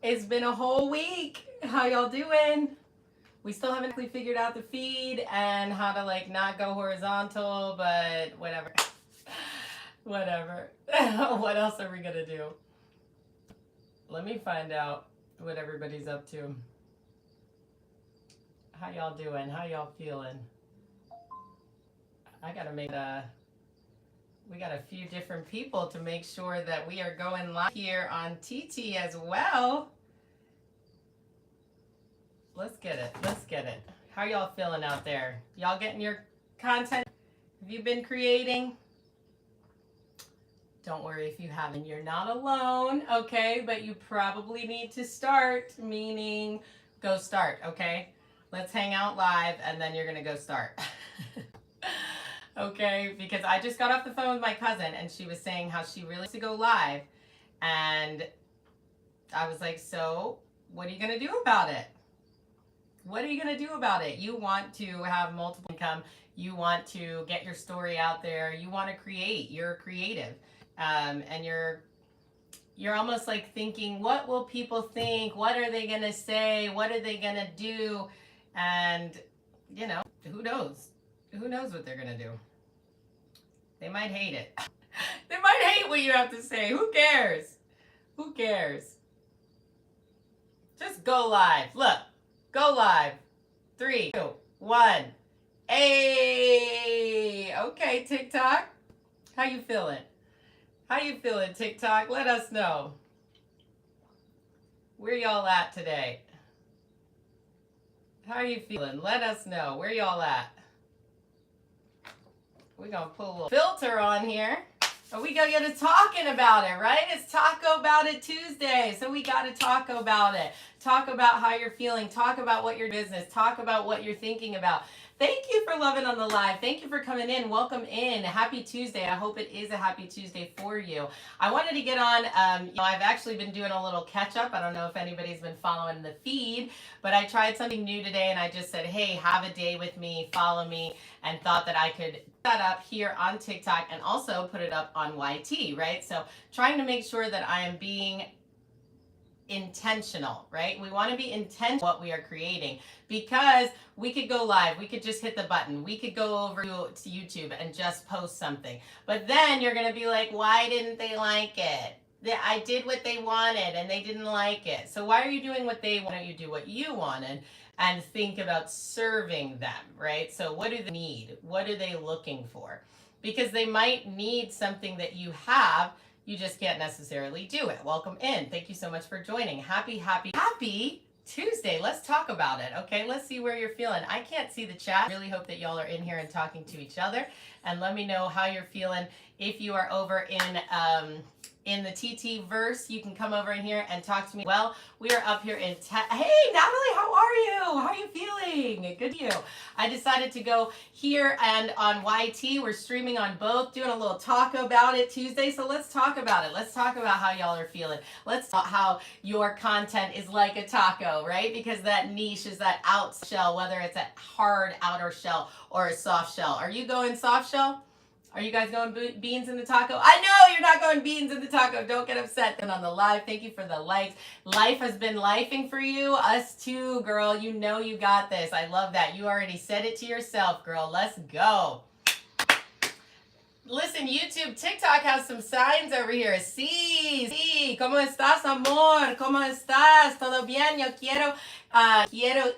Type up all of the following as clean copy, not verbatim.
It's been a whole week. How y'all doing? We still haven't really figured out the feed and how to like not go horizontal, but whatever. Whatever. What else are we gonna do? Let me find out what everybody's up to. How y'all doing? How y'all feeling? I gotta make we got a few different people to make sure that we are going live here on TT as well. Let's get it. Let's get it. How y'all feeling out there? Y'all getting your content? Have you been creating? Don't worry if you haven't. You're not alone, okay? But you probably need to start, meaning go start, okay? Let's hang out live and then you're going to go start. Okay? Because I just got off the phone with my cousin and she was saying how she really wants to go live. And I was like, so what are you going to do about it? What are you going to do about it? You want to have multiple income. You want to get your story out there. You want to create. You're creative. And you're almost like thinking, what will people think? What are they going to say? What are they going to do? And, you know, who knows? Who knows what they're going to do? They might hate it. They might hate what you have to say. Who cares? Who cares? Just go live. Look. Go live. 3, 2, 1. Hey! Okay, TikTok. How you feeling? How you feeling, TikTok? Let us know. Where y'all at today? How are you feeling? Let us know. Where y'all at? We're going to put a little filter on here. But we got to get to talking about it, right? It's Taco About It Tuesday. So we got to talk about it. Talk about how you're feeling. Talk about what your business. Talk about what you're thinking about. Thank you for loving on the live. Thank you for coming in. Welcome in. Happy Tuesday. I hope it is a happy Tuesday for you. I wanted to get on, I've actually been doing a little catch up. I don't know if anybody's been following the feed, but I tried something new today and I just said, hey, have a day with me, follow me, and thought that I could that up here on TikTok and also put it up on YT, right? So trying to make sure that I am being intentional, right? We want to be intentional what we are creating because we could go live, we could just hit the button, we could go over to YouTube and just post something. But then you're going to be like, why didn't they like it? I did what they wanted and they didn't like it. So why are you doing what they want? Why don't you do what you wanted and think about serving them, right? So what do they need? What are they looking for? Because they might need something that you have. You just can't necessarily do it. Welcome in. Thank you so much for joining. Happy Tuesday. Let's talk about it. Okay, let's see where you're feeling. I can't see the chat. Really hope that y'all are in here and talking to each other. And let me know how you're feeling. If you are over in the TT verse, you can come over in here and talk to me. Well, we are up here in hey, Natalie, how are you? How are you feeling? Good to you. I decided to go here and on YT. We're streaming on both, doing a little talk about it Tuesday. So let's talk about it. Let's talk about how y'all are feeling. Let's talk how your content is like a taco, right? Because that niche is that out shell, whether it's a hard outer shell or a soft shell. Are you going soft shell? Are you guys going beans in the taco? I know you're not going beans in the taco. Don't get upset. And on the live, thank you for the likes. Life has been lifing for you. Us too, girl. You know you got this. I love that. You already said it to yourself, girl. Let's go. Listen, YouTube, TikTok has some signs over here. Sí. ¿Cómo estás, amor? ¿Cómo estás? ¿Todo bien? Yo quiero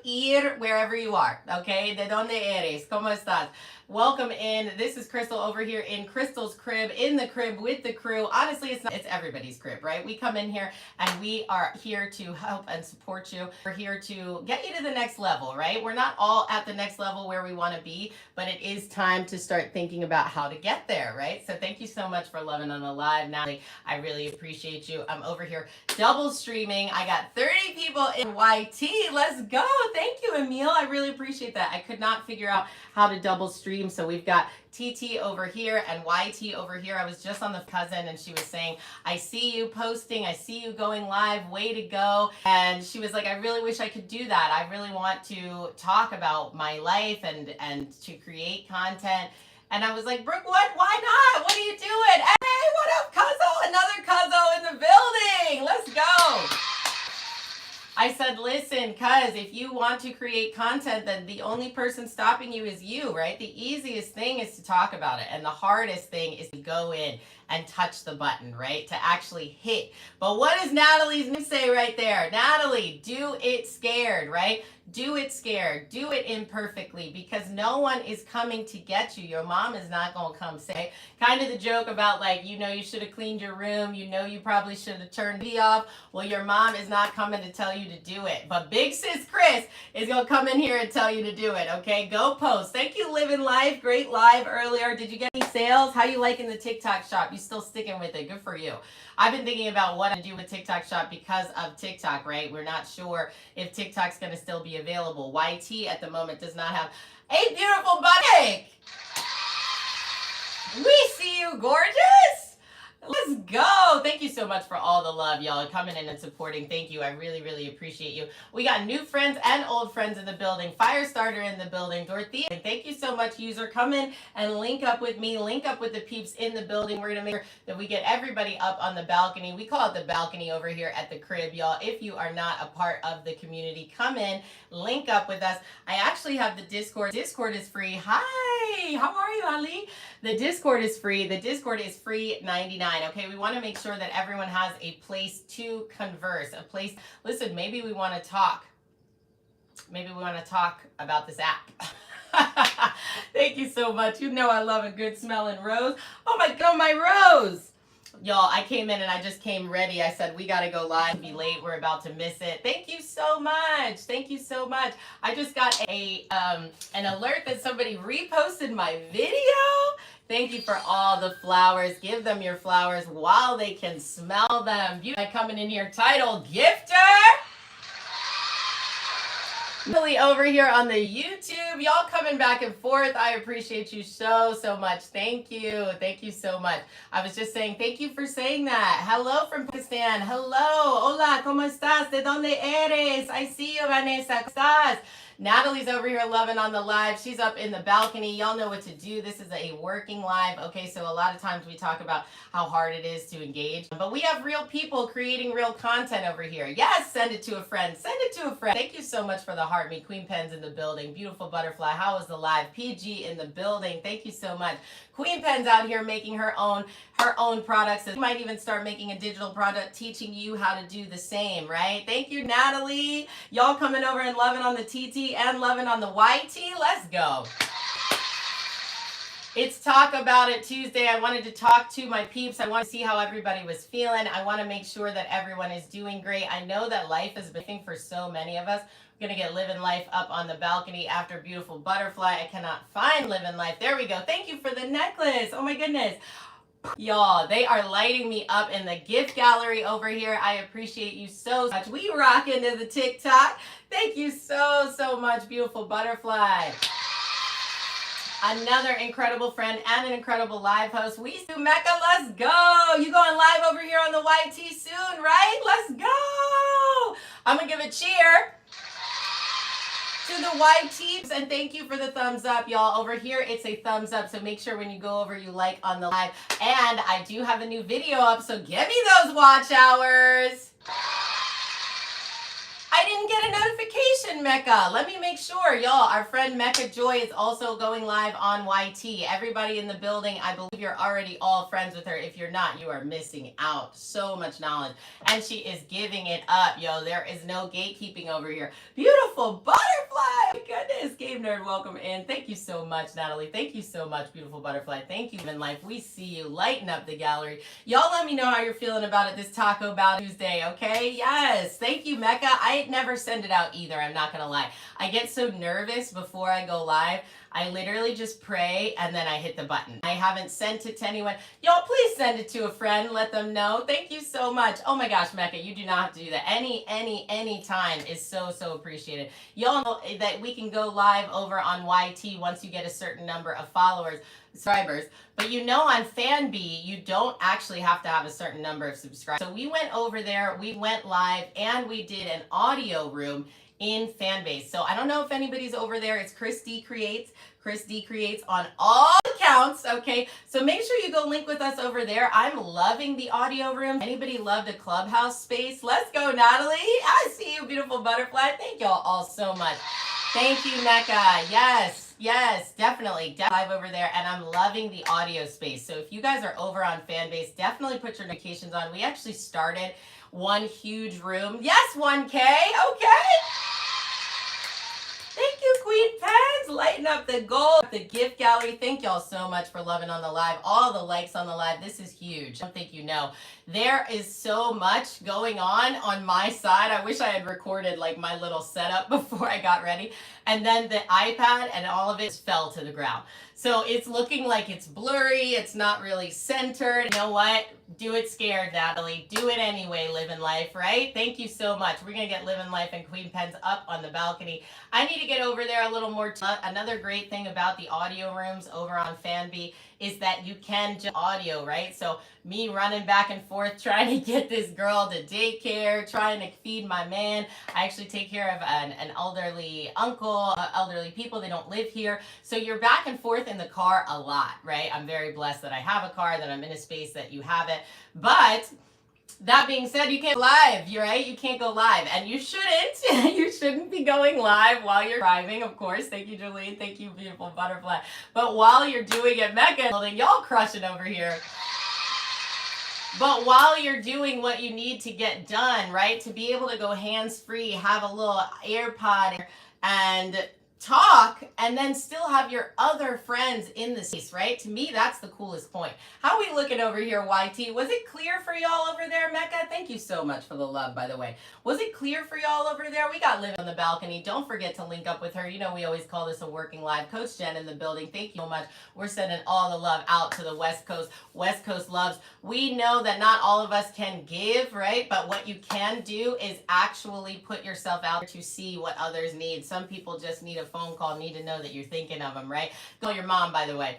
ir wherever you are. Okay? ¿De dónde eres? ¿Cómo estás? Welcome in. This is Crystal over here in Crystal's crib, in the crib with the crew. Honestly, it's everybody's crib, right? We come in here and we are here to help and support you. We're here to get you to the next level, right? We're not all at the next level where we want to be, but it is time to start thinking about how to get there, right? So thank you so much for loving on the live. Natalie, I really appreciate you. I'm over here double streaming. I got 30 people in YT. Let's go. Thank you, Emil. I really appreciate that. I could not figure out how to double stream. So we've got TT over here and YT over here. I was just on the cousin and she was saying, I see you posting. I see you going live. Way to go. And she was like, I really wish I could do that. I really want to talk about my life and to create content. And I was like, Brooke, what? Why not? What are you doing? Hey, what up, Cuzzo? Another Cuzzo in the building. Let's go. I said, listen, cuz if you want to create content, then the only person stopping you is you, right? The easiest thing is to talk about it, and the hardest thing is to go in and touch the button, right? To actually hit. But what does Natalie's name say right there? Natalie, do it scared, right? Do it scared. Do it imperfectly, because no one is coming to get you. Your mom is not going to come say. Kind of the joke about, like, you know, you should have cleaned your room. You know, you probably should have turned the TV off. Well, your mom is not coming to tell you to do it. But Big Sis Chris is going to come in here and tell you to do it, okay? Go post. Thank you, Living Life. Great live earlier. Did you get any sales? How you liking the TikTok shop? You still sticking with it? Good for you. I've been thinking about what to do with TikTok shop because of TikTok, right? We're not sure if TikTok's going to still be available. YT at the moment does not have a beautiful butt cake. We see you, gorgeous. Let's go. Thank you so much for all the love, y'all, coming in and supporting. Thank you. I really, really appreciate you. We got new friends and old friends in the building. Firestarter in the building. Dorothea, thank you so much, user. Come in and link up with me. Link up with the peeps in the building. We're going to make sure that we get everybody up on the balcony. We call it the balcony over here at the crib, y'all. If you are not a part of the community, come in, link up with us. I actually have the Discord. Discord is free. Hi. How are you, Ali? The Discord is free. The Discord is free 99. Okay, we want to make sure that everyone has a place to converse, a place. Listen, maybe we want to talk. Maybe we want to talk about this app. Thank you so much. You know I love a good smelling rose. Oh my God, my rose. Y'all, I came in and I just came ready. I said, we got to go live. Be late. We're about to miss it. Thank you so much. Thank you so much. I just got an alert that somebody reposted my video. Thank you for all the flowers. Give them your flowers while they can smell them. Beautiful. Coming in here, titled Gifter. Really over here on the YouTube, y'all coming back and forth. I appreciate you so much. Thank you. Thank you so much. I was just saying thank you for saying that. Hello from Pakistan. Hello. Hola, ¿cómo estás? ¿De dónde eres? I see you, Vanessa. ¿Cómo estás? Natalie's over here loving on the live. She's up in the balcony. Y'all know what to do. This is a working live. Okay, so a lot of times we talk about how hard it is to engage, but we have real people creating real content over here. Yes, send it to a friend. Send it to a friend. Thank you so much for the heart. Me, Queen Pen's in the building. Beautiful butterfly. How was the live? PG in the building. Thank you so much. Queen Pen's out here making her own products. She might even start making a digital product teaching you how to do the same, right? Thank you, Natalie. Y'all coming over and loving on the TT and loving on the YT. Let's go. It's Talk About It Tuesday. I wanted to talk to my peeps. I want to see how everybody was feeling. I want to make sure that everyone is doing great. I know that life has been for so many of us. We're going to get Living Life up on the balcony after Beautiful Butterfly. I cannot find Living Life. There we go. Thank you for the necklace. Oh my goodness. Y'all, they are lighting me up in the gift gallery over here. I appreciate you so much. We rock into the TikTok. Thank you so much, Beautiful Butterfly. Another incredible friend and an incredible live host. We do Mecca. Let's go. You going live over here on the YT soon, right? Let's go. I'm going to give a cheer to the YTs, and thank you for the thumbs up, y'all. Over here, it's a thumbs up, so make sure when you go over, you like on the live. And I do have a new video up, so give me those watch hours. I didn't get a notification, Mecca. Let me make sure, y'all. Our friend Mecca Joy is also going live on YT. Everybody in the building, I believe you're already all friends with her. If you're not, you are missing out. So much knowledge. And she is giving it up, yo. There is no gatekeeping over here. Beautiful butterfly. Goodness, Game Nerd, welcome in. Thank you so much, Natalie. Thank you so much, Beautiful Butterfly. Thank you, Living Life. We see you. Lighten up the gallery. Y'all let me know how you're feeling about it this Taco Bout Tuesday, okay? Yes. Thank you, Mecca. I never send it out either. I'm not gonna lie. I get so nervous before I go live. I literally just pray and then I hit the button. I haven't sent it to anyone. Y'all please send it to a friend. Let them know. Thank you so much. Oh my gosh, Mecca, you do not have to do that. Any time is so appreciated. Y'all know that we can go live over on YT once you get a certain number of subscribers. But you know on FanBee, you don't actually have to have a certain number of subscribers. So we went over there, we went live, and we did an audio room in Fanbase. So I don't know if anybody's over there. It's Chris D Creates. Chris D Creates on all accounts. counts, okay? So make sure you go link with us over there. I'm loving the audio room. Anybody loved a clubhouse space? Let's go, Natalie. I see you, beautiful butterfly. Thank y'all all so much. Thank you, Mecca. Yes, definitely. Live over there, and I'm loving the audio space. So if you guys are over on Fanbase, definitely put your notifications on. We actually started one huge room. Yes, 1K. Okay. Thank you, Queen Pens. Lighten up the goal, the gift gallery. Thank y'all so much for loving on the live. All the likes on the live. This is huge. I don't think you know. There is so much going on my side. I wish I had recorded like my little setup before I got ready. And then the iPad and all of it fell to the ground. So it's looking like it's blurry. It's not really centered. You know what? Do it scared, Natalie. Do it anyway, living life, right? Thank you so much. We're going to get living life and Queen Pens up on the balcony. I need to get over there a little more. Another great thing about the audio rooms over on Fanbee is that you can just audio, right? So me running back and forth trying to get this girl to daycare, trying to feed my man. I actually take care of an elderly uncle, elderly people. They don't live here. So you're back and forth in the car a lot, right? I'm very blessed that I have a car, that I'm in a space that you have it. But that being said, you can't go live. You're right. You can't go live, and you shouldn't. You shouldn't be going live while you're driving, of course. Thank you, Jolene. Thank you, beautiful butterfly. But while you're doing it, Mecca, y'all crushing over here. But while you're doing what you need to get done, right, to be able to go hands-free, have a little AirPod and talk, and then still have your other friends in the space, right? To me, that's the coolest point. How are we looking over here, YT? Was it clear for y'all over there, Mecca? Thank you so much for the love, by the way. Was it clear for y'all over there? We got Liv on the balcony. Don't forget to link up with her. You know, we always call this a working live. Coach Jen in the building. Thank you so much. We're sending all the love out to the West Coast. West Coast loves. We know that not all of us can give, right? But what you can do is actually put yourself out there to see what others need. Some people just need a phone call, need to know that you're thinking of them, right? Call your mom, by the way.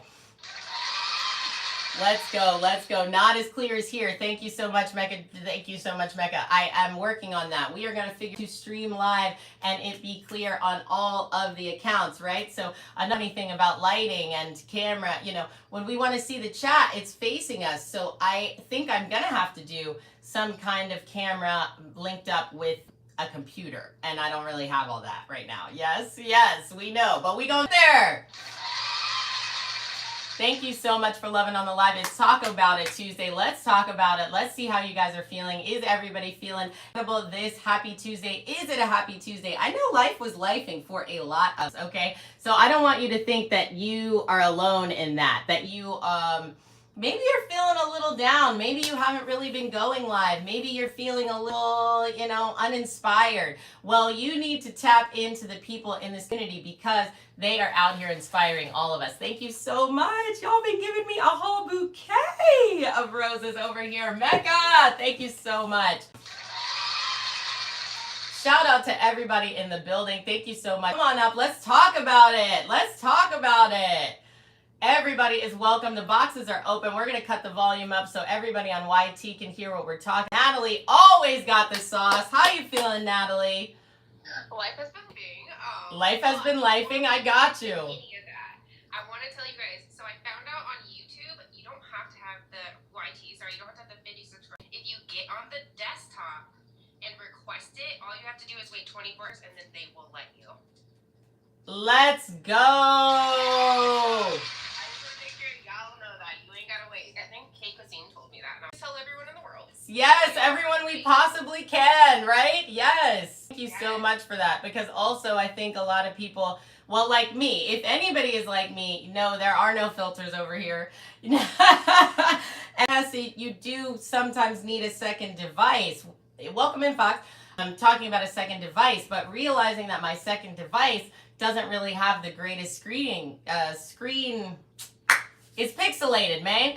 Let's go. Not as clear as here. Thank you so much, Mecca. Thank you so much, Mecca. I am working on that. We are going to figure to stream live and it be clear on all of the accounts, right? So another thing about lighting and camera, you know, when we want to see the chat, it's facing us. So I think I'm going to have to do some kind of camera linked up with a computer, and I don't really have all that right now. Yes, we know, but we go there. Thank you so much for loving on the live. It's Talk About It Tuesday. Let's talk about it. Let's see how you guys are feeling. Is everybody feeling about this happy Tuesday? Is it a happy Tuesday? I know life was lifing for a lot of us, okay? So I don't want you to think that you are alone in that you, maybe you're feeling a little down. Maybe you haven't really been going live. Maybe you're feeling a little, you know, uninspired. Well, you need to tap into the people in this community because they are out here inspiring all of us. Thank you so much. Y'all been giving me a whole bouquet of roses over here. Mecca, thank you so much. Shout out to everybody in the building. Thank you so much. Come on up. Let's talk about it. Let's talk about it. Everybody is welcome. The boxes are open. We're going to cut the volume up so everybody on YT can hear what we're talking. Natalie always got the sauce. How you feeling, Natalie? Life has been lifing. Life has been lifing. I got you. I want to tell you guys, so I found out on YouTube, you don't have to have the YTs, or you don't have to have the 50 subscribers. If you get on the desktop and request it, all you have to do is wait 24 hours and then they will let you. Let's go. I just want to make sure y'all know that. You ain't got to wait. I think Kate Cuisine told me that. And I'll tell everyone in the world. Yes, everyone we possibly can, right? Yes. Thank you so much for that. Because also I think a lot of people, well, like me, if anybody is like me, no, there are no filters over here. And you do sometimes need a second device. Welcome in, Fox. I'm talking about a second device, but realizing that my second device doesn't really have the greatest screen. It's pixelated, man.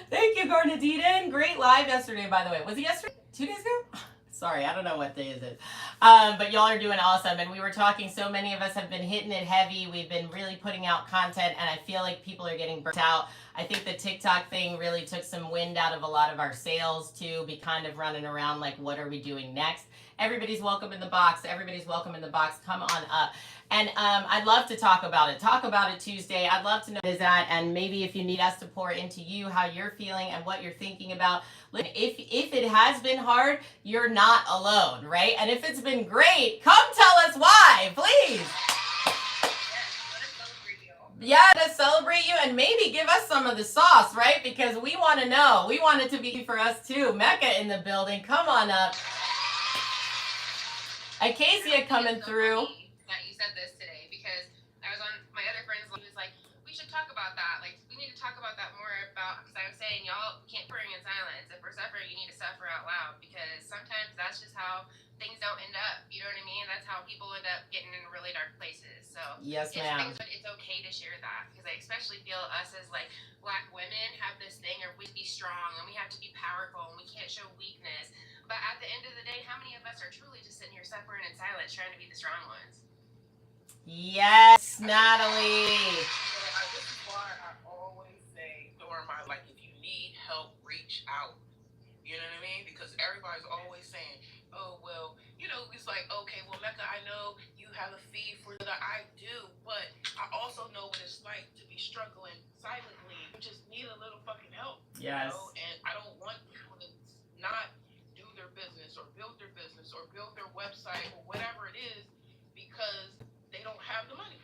Thank you, Garnadine. Great live yesterday, by the way. Was it yesterday? 2 days ago? Sorry, I don't know what day is it. But y'all are doing awesome. And we were talking, so many of us have been hitting it heavy. We've been really putting out content, and I feel like people are getting burnt out. I think the TikTok thing really took some wind out of a lot of our sales too. Be kind of running around like, what are we doing next? Everybody's welcome in the box. Everybody's welcome in the box. Come on up. And I'd love to talk about it. Talk about it Tuesday. I'd love to know what is that, and maybe if you need us to pour into you, how you're feeling and what you're thinking about. If it has been hard, you're not alone, right? And if it's been great, come tell us why, please. Yeah, to celebrate you and maybe give us some of the sauce, right? Because we want to know. We want it to be for us too. Mecca in the building. Come on up. Acacia coming through. That you said this today, because I was on my other friend's live, he was like, we should talk about that. Like, we need to talk about that more about, because I was saying, y'all can't suffering in silence. If we're suffering, you need to suffer out loud, because sometimes that's just how things don't end up. You know what I mean? That's how people end up getting in really dark places. So yes, ma'am. It's okay to share that, because I especially feel us as like Black women have this thing, or we be strong and we have to be powerful and we can't show weakness. But at the end of the day, how many of us are truly just sitting here suffering in silence, trying to be the strong ones? Yes, Natalie. This is why I always say during my, like, if you need help, reach out. You know what I mean? Because everybody's always saying, oh, well, you know, it's like, okay, well, Mecca, I know you have a fee for that. I do, but I also know what it's like to be struggling silently. You just need a little fucking help. Yes. You know? And I don't want people to not do their business or build their business or build their website or whatever it is because they don't have the money.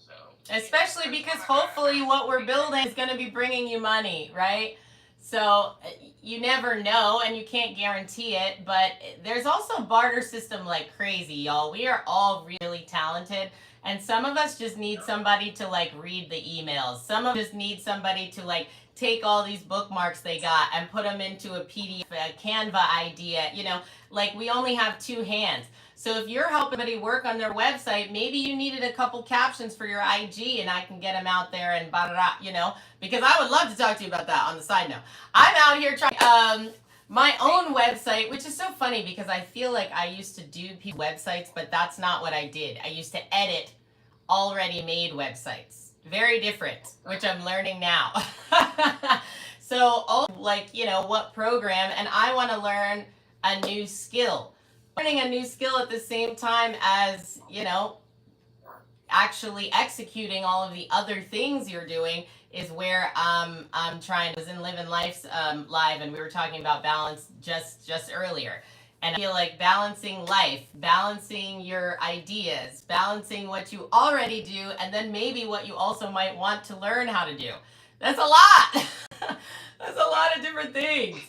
So, especially because hopefully what we're building is going to be bringing you money, right? So you never know and you can't guarantee it, but there's also a barter system like crazy, y'all. We are all really talented, and some of us just need somebody to like read the emails. Some of us just need somebody to like take all these bookmarks they got and put them into a PDF, a Canva idea, you know, like we only have two hands. So if you're helping somebody work on their website, maybe you needed a couple captions for your IG and I can get them out there and you know, because I would love to talk to you about that on the side note. I'm out here trying my own website, which is so funny because I feel like I used to do websites, but that's not what I did. I used to edit already made websites. Very different, which I'm learning now. So, like, you know, what program, and I want to learn a new skill. Learning a new skill at the same time as, you know, actually executing all of the other things you're doing is where I'm trying to. I was in Living Life's live, and we were talking about balance just earlier. And I feel like balancing life, balancing your ideas, balancing what you already do, and then maybe what you also might want to learn how to do. That's a lot. That's a lot of different things.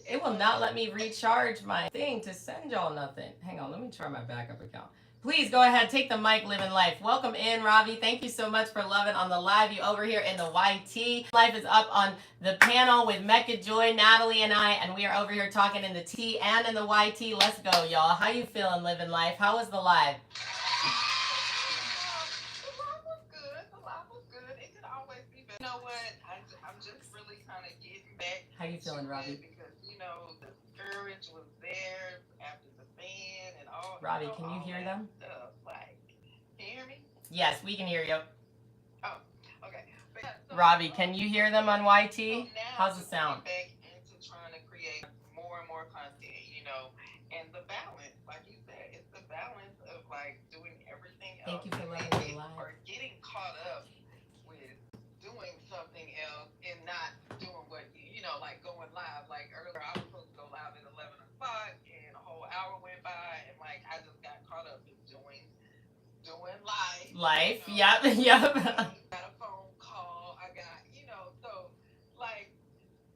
It will not let me recharge my thing to send y'all nothing. Hang on, let me try my backup account. Please go ahead, take the mic, Living Life. Welcome in, Ravi. Thank you so much for loving on the live. You over here in the YT. Life is up on the panel with Mecca, Joy, Natalie, and I, and we are over here talking in the T and in the YT. Let's go, y'all. How you feeling, Living Life? How was the live? The live was good. The live was good. It could always be better. You know what? I'm just really kind of getting back. How you feeling, Ravi? Because, you know, the courage was there after the fan and all. Robbie, you know, can you all hear that them? Stuff. Like, can you hear me? Yes, we can hear you. Oh, okay. But, yeah, so, Robbie, can you hear them on YT? So how's it sound? Back into trying to create more and more content, you know, and the balance, like you said, it's the balance of like doing everything else. Thank you for letting me live. Or getting caught up with doing something else and not doing what you know, like going live. Like earlier, I was supposed to go live at 11 o'clock, and a whole hour went by, and like I just got caught up in doing live. Life, you know, yep. Got a phone call. I got, you know, so like,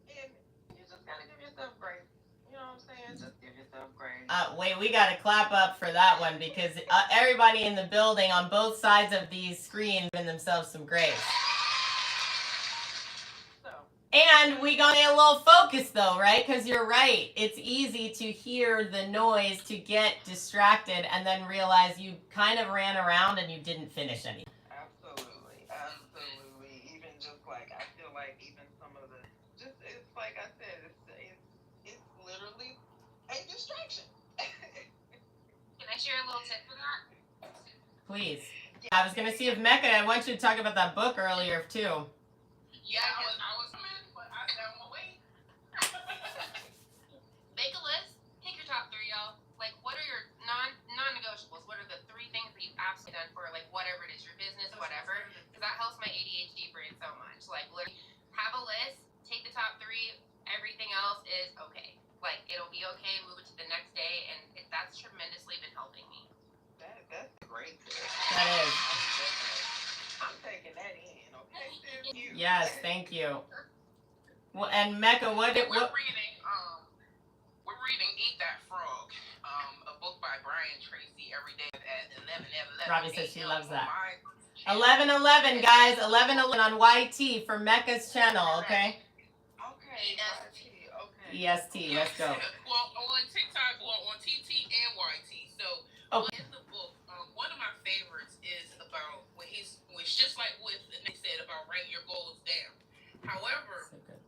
and you just gotta give yourself grace. You know what I'm saying? Just give yourself grace. Wait, we got to clap up for that one because everybody in the building on both sides of these screens giving themselves some grace. And we got to get a little focused though, right? Because you're right. It's easy to hear the noise, to get distracted, and then realize you kind of ran around and you didn't finish anything. Absolutely. Even just like, I feel like even some of the, just, it's like I said, it's literally a distraction. Can I share a little tip for that? Please. I was going to see if Mecca, I want you to talk about that book earlier too. Yeah, it to the next day, and that's tremendously been helping me. That's great. That is. I'm taking that in. Okay, thank you. Yes, thank you. Well, and Mecca, We're reading Eat That Frog, a book by Brian Tracy every day at 11. Robbie says she loves that. 11:11, 11:11, guys. 11:11 on YT for Mecca's channel. Okay. Okay. EST. Okay. EST. Let's go. Well, on TikTok, on TT and YT. So in the book, one of my favorites is about when it's just like what Nick said about writing your goals down. However, So good.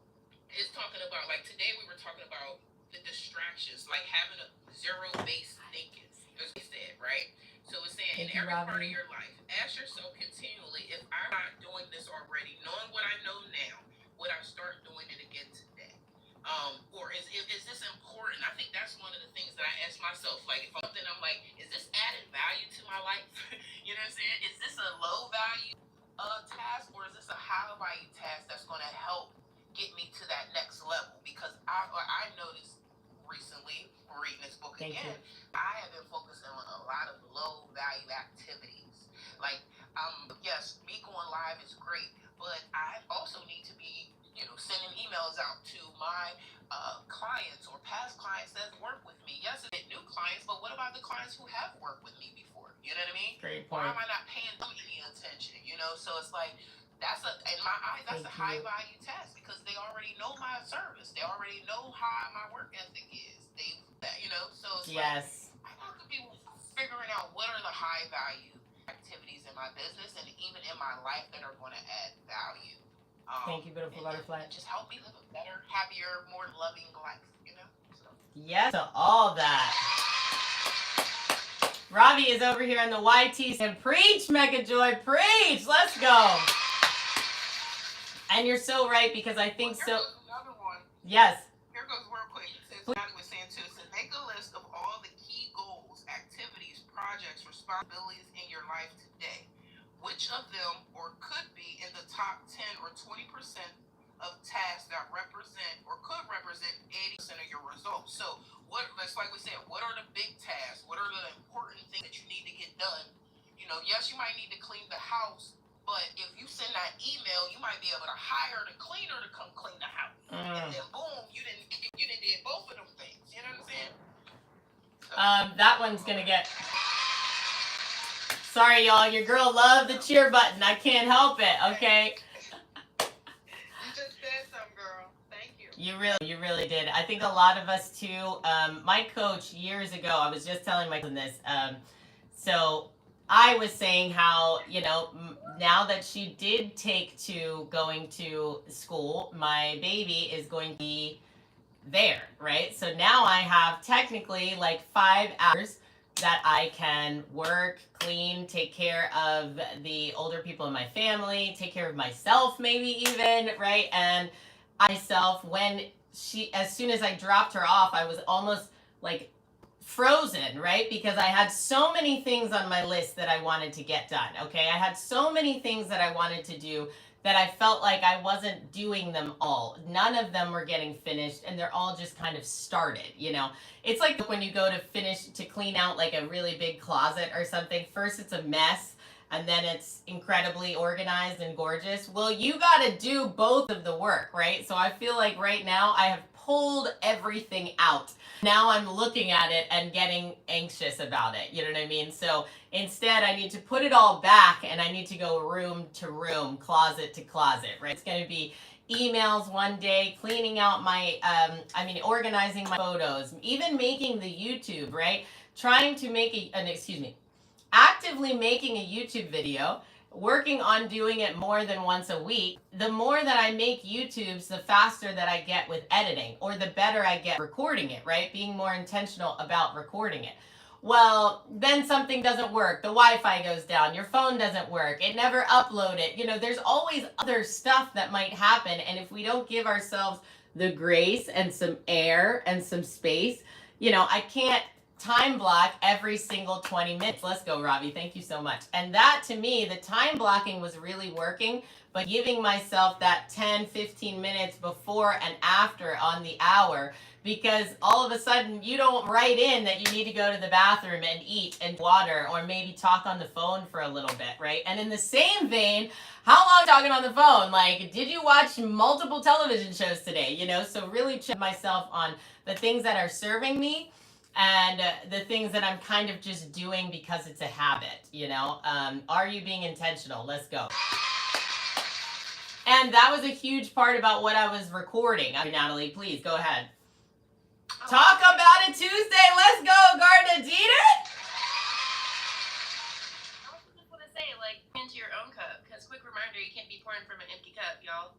it's talking about, like today we were talking about the distractions, like having a zero-based thinking, as we said, right? So it's saying in every part of your life, ask yourself continually, if I'm not doing this already, knowing what I know now, would I start doing it again today? Or is this important? I think that's one of the things that I ask myself, like if something I'm like, is this adding value to my life? You know what I'm saying? Is this a low value task, or is this a high value task that's going to help get me to that next level? Because I noticed recently reading this book again, I have been focusing on a lot of low value activities. Like, yes, me going live is great, but I also need to be, sending emails out to my clients or past clients that work with me. Yes, it's new clients, but what about the clients who have worked with me before? You know what I mean? Great Why point. am I not paying them any attention? So it's like, in my eyes, that's a high value task because they already know my service. They already know how my work ethic is. So it's like, I have to be figuring out what are the high value activities in my business and even in my life that are going to add value. Thank you, beautiful butterfly. Just help me live a better, happier, more loving life, So. Yes to all that. Robbie is over here on the YT saying, preach, Mecca Joy, preach. Let's go. And you're so right, because I think Here goes another one. Yes. Here goes real quick. It says, Johnny was saying too, so make a list of all the key goals, activities, projects, responsibilities in your life today. Which of them or could be in the top 10 or 20% of tasks that represent or could represent 80% of your results? So that's like we said, what are the big tasks? What are the important things that you need to get done? Yes, you might need to clean the house, but if you send that email, you might be able to hire the cleaner to come clean the house. And then boom, you didn't did both of them things. You know what I'm saying? That one's gonna get. Sorry, y'all. Your girl loved the cheer button. I can't help it. Okay. You just said something, girl. Thank you. You really did. I think a lot of us too. My coach years ago, I was just telling Michael this. So I was saying how, now that she did take to going to school, my baby is going to be there, right? So now I have technically like 5 hours that I can work, clean, take care of the older people in my family, take care of myself maybe even, right? And myself, as soon as I dropped her off, I was almost like frozen, right? Because I had so many things on my list that I wanted to get done, okay? I had so many things that I wanted to do that I felt like I wasn't doing them all. None of them were getting finished, and they're all just kind of started, It's like when you go to clean out like a really big closet or something. First it's a mess, and then it's incredibly organized and gorgeous. Well, you gotta do both of the work, right? So I feel like right now I have pulled everything out. Now I'm looking at it and getting anxious about it. You know what I mean? So instead, I need to put it all back, and I need to go room to room, closet to closet, right? It's going to be emails one day, cleaning out organizing my photos, even making the YouTube, right? Trying to make actively making a YouTube video, working on doing it more than once a week. The more that I make YouTubes, the faster that I get with editing, or the better I get recording it, right? Being more intentional about recording it. Well, then something doesn't work. The Wi-Fi goes down. Your phone doesn't work. It never uploaded. There's always other stuff that might happen. And if we don't give ourselves the grace and some air and some space, I can't time block every single 20 minutes. Let's go, Robbie. Thank you so much. And that, to me, the time blocking was really working, but giving myself that 10, 15 minutes before and after on the hour because all of a sudden you don't write in that you need to go to the bathroom and eat and water or maybe talk on the phone for a little bit, right? And in the same vein, how long talking on the phone? Like, did you watch multiple television shows today? So really check myself on the things that are serving me and the things that I'm kind of just doing because it's a habit. Are you being intentional? Let's go. And that was a huge part about what I was recording. Natalie, please go ahead. Talk about it Tuesday. Let's go, Gardner Dieter. I also just want to say, into your own cup. Because quick reminder, you can't be pouring from an empty cup, y'all.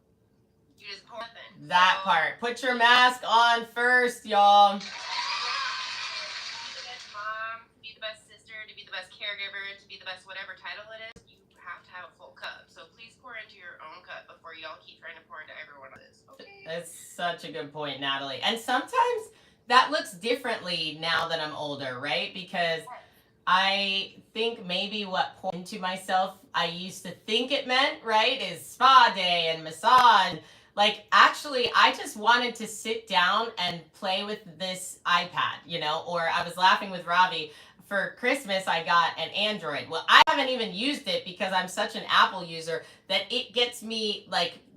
You just pour nothing. That part. Put your mask on first, y'all. To be the best mom, to be the best sister, to be the best caregiver, to be the best whatever title it is, you have to have a full cup. So please pour into your own cup before y'all keep trying to pour into everyone else's. Okay. That's such a good point, Natalie. And sometimes that looks differently now that I'm older, right? Because I think maybe what pour into myself I used to think it meant, right, is spa day and massage. Actually, I just wanted to sit down and play with this iPad, or I was laughing with Ravi. For Christmas, I got an Android. Well, I haven't even used it because I'm such an Apple user that it gets me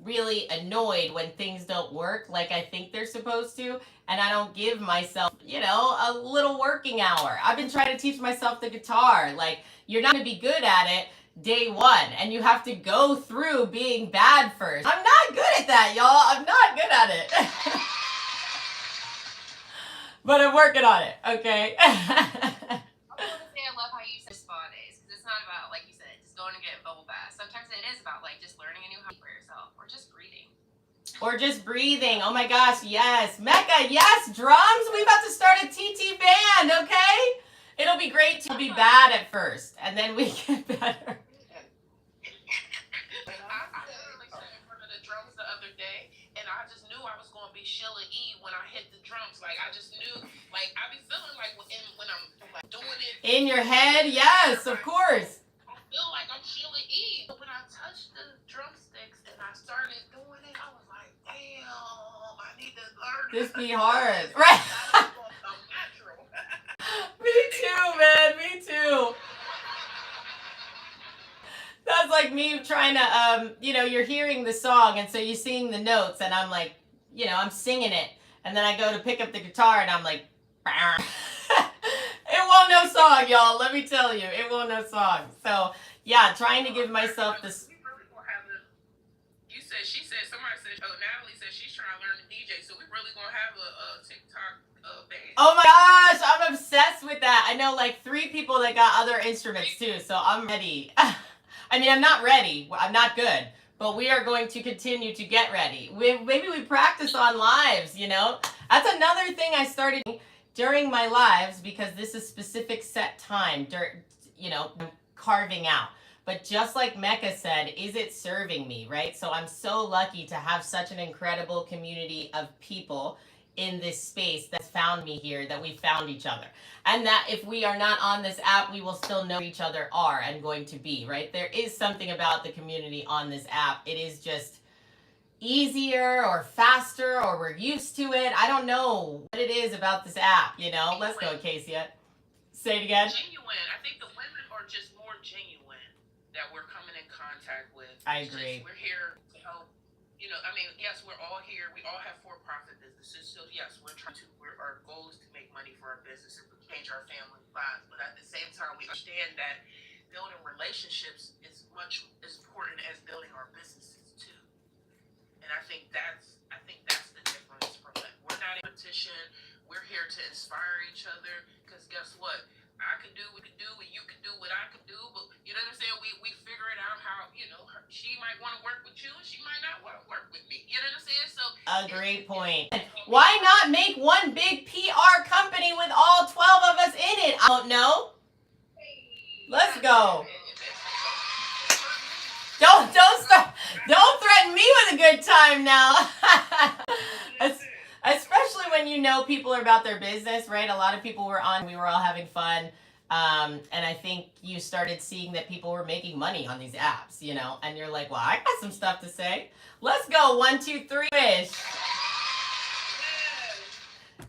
really annoyed when things don't work like I think they're supposed to. And I don't give myself, a little working hour. I've been trying to teach myself the guitar. You're not going to be good at it day one. And you have to go through being bad first. I'm not good at that, y'all. I'm not good at it. But I'm working on it, okay? I love how you say spa days, because it's not about, like you said, just going and getting bubble baths. Sometimes it is about just learning a new hobby for yourself, or just breathing. Oh my gosh, yes. Mecca, yes, drums. We about to start a TT band, okay? It'll be great to be bad at first, and then we get better. I literally sat in front of the drums the other day, and I just knew I was going to be Sheila E. when I hit the drums. I just knew, I be feeling when I'm doing it. In your head, yes, of course. I feel like I'm Sheila E. But when I touched the drumsticks and I started doing it, I was like, damn, I need to learn. This be hard, right? Me too, man, me too. That's like me trying to, you're hearing the song, and so you're singing the notes, and I'm like, I'm singing it, and then I go to pick up the guitar, and I'm like, it won't no song, y'all. Let me tell you, it won't no song. So, yeah, trying to give myself this. Natalie said she's trying to learn to DJ, so we really gonna have a TikTok band. Oh my gosh, I'm obsessed with that. I know 3 people that got other instruments too, so I'm ready. I'm not ready. I'm not good. But we are going to continue to get ready. Maybe we practice on lives, That's another thing I started during my lives, because this is specific set time, carving out. But just like Mecca said, is it serving me, right? So I'm so lucky to have such an incredible community of people in this space that found me here, that we found each other. And that if we are not on this app, we will still know who each other are and going to be, right? There is something about the community on this app. It is just easier or faster, or we're used to it. I don't know what it is about this app, Let's go, Casey. Say it again. Genuine. I think the women are just more genuine that we're coming in contact with. I agree. We're here to help. Yes, we're all here. We all have for-profit businesses. So yes, our goal is to make money for our business and change our family lives. But at the same time, we understand that building relationships is as important as building our businesses too. And I think that's the difference from that. We're not in competition. We're here to inspire each other. Because guess what? I can do what you can do, and you can do what I can do. But you know what I'm saying? We figure it out how, she might want to work with you, and she might not want to work with me. You know what I'm saying? So a great point. Why not make one big PR company with all 12 of us in it? I don't know. Let's go. Don't don't threaten me with a good time now. Especially when people are about their business, right? A lot of people were on, we were all having fun. And I think you started seeing that people were making money on these apps, and you're like, well, I got some stuff to say. Let's go. 1, 2, 3 wish.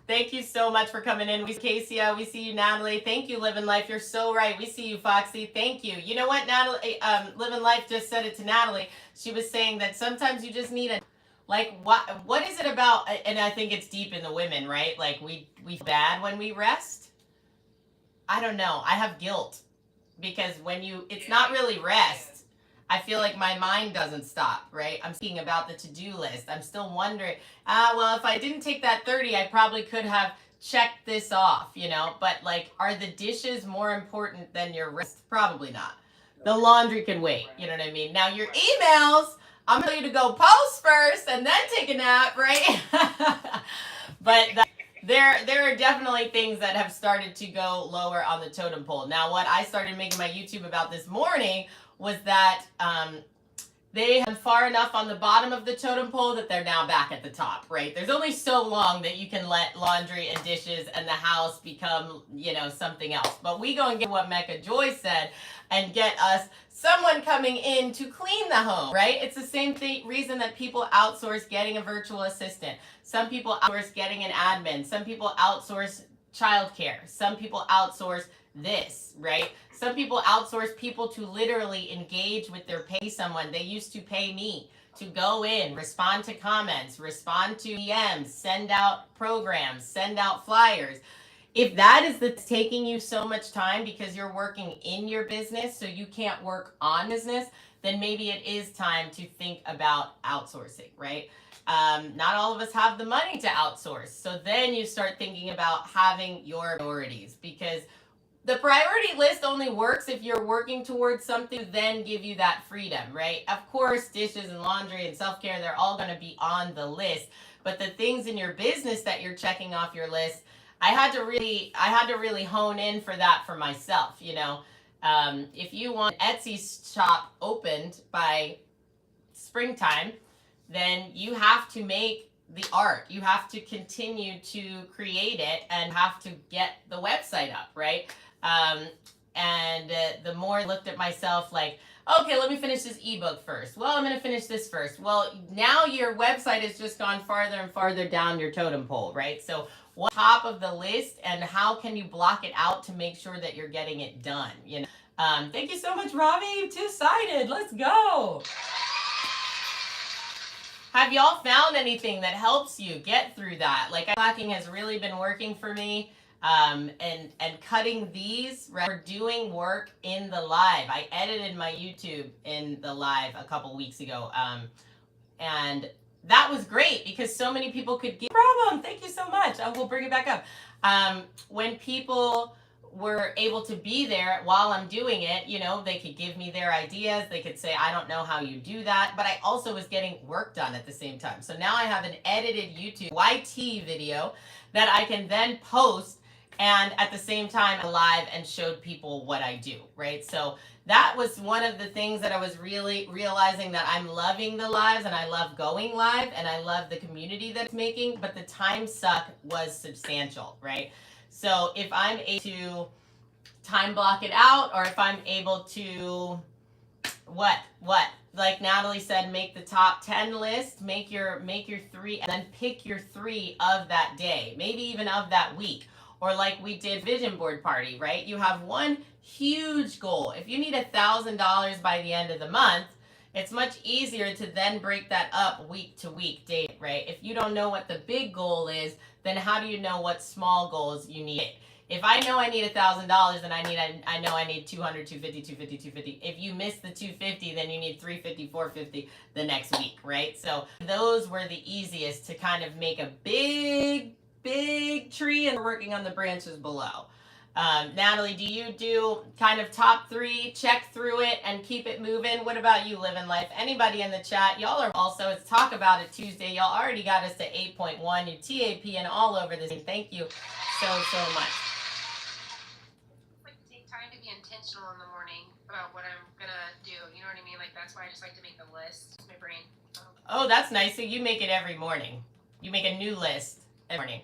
Thank you so much for coming in. We see Casey, we see you, Natalie. Thank you, Living Life. You're so right. We see you, Foxy. Thank you. You know what, Natalie? Living Life just said it to Natalie. She was saying that sometimes you just need a like what is it about? And I think it's deep in the women, right? Like we feel bad when we rest. I don't know. I have guilt because when it's not really rest. I feel like my mind doesn't stop, right? I'm thinking about the to-do list. I'm still wondering, well, if I didn't take that 30, I probably could have checked this off, But like, are the dishes more important than your rest? Probably not. The laundry can wait, you know what I mean? Now your emails, I'm going to tell you to go post first and then take a nap, right? But there are definitely things that have started to go lower on the totem pole. Now, what I started making my YouTube about this morning was that they have far enough on the bottom of the totem pole that they're now back at the top, right? There's only so long that you can let laundry and dishes and the house become, something else. But we go and get what Mecca Joy said and get us someone coming in to clean the home, right? It's the same reason that people outsource getting a virtual assistant. Some people outsource getting an admin. Some people outsource childcare. Some people outsource this, right? Some people outsource people to literally engage with pay someone. They used to pay me to go in, respond to comments, respond to DMs, send out programs, send out flyers. If that is that's taking you so much time because you're working in your business so you can't work on business, then maybe it is time to think about outsourcing, right? Not all of us have the money to outsource. So then you start thinking about having your priorities, because the priority list only works if you're working towards something to then give you that freedom, right? Of course, dishes and laundry and self-care, they're all going to be on the list. But the things in your business that you're checking off your list, I had to really hone in for that for myself, If you want Etsy shop opened by springtime, then you have to make the art. You have to continue to create it and have to get the website up, right? And the more I looked at myself like, okay, let me finish this ebook first. Well, I'm going to finish this first. Well, now your website has just gone farther and farther down your totem pole, right? So what's top of the list and how can you block it out to make sure that you're getting it done, Thank you so much, Robbie. Two-sided. Let's go. Have y'all found anything that helps you get through that? Like, blocking has really been working for me. And cutting these, right? We're doing work in the live. I edited my YouTube in the live a couple weeks ago. And that was great because so many people could get problem. Thank you so much. I will bring it back up. When people were able to be there while I'm doing it, they could give me their ideas. They could say, I don't know how you do that. But I also was getting work done at the same time. So now I have an edited YouTube YT video that I can then post and at the same time live and showed people what I do, right? So that was one of the things that I was really realizing, that I'm loving the lives and I love going live and I love the community that it's making, but the time suck was substantial, right? So if I'm able to time block it out, or if I'm able to, what? Like Natalie said, make the top 10 list, make your 3, and then pick your 3 of that day, maybe even of that week. Or like we did vision board party, right? You have one huge goal. If you need $1,000 by the end of the month, it's much easier to then break that up week to week, day, right? If you don't know what the big goal is, then how do you know what small goals you need? If I know I need $1,000, then I know I need 200, 250, 250, 250. If you miss the 250, then you need 350, 450 the next week, right? So those were the easiest to kind of make a big tree, and we're working on the branches below. Natalie, do you do kind of top 3, check through it and keep it moving? What about you, Living Life? Anybody in the chat? Y'all are also, it's Talk About It Tuesday. Y'all already got us to 8.1. You TAP and all over this. Thank you so much. Like, take time to be intentional in the morning about what I'm gonna do. You know what I mean? Like, that's why I just like to make the list. My brain. Oh, that's nice. So you make it every morning. You make a new list every morning.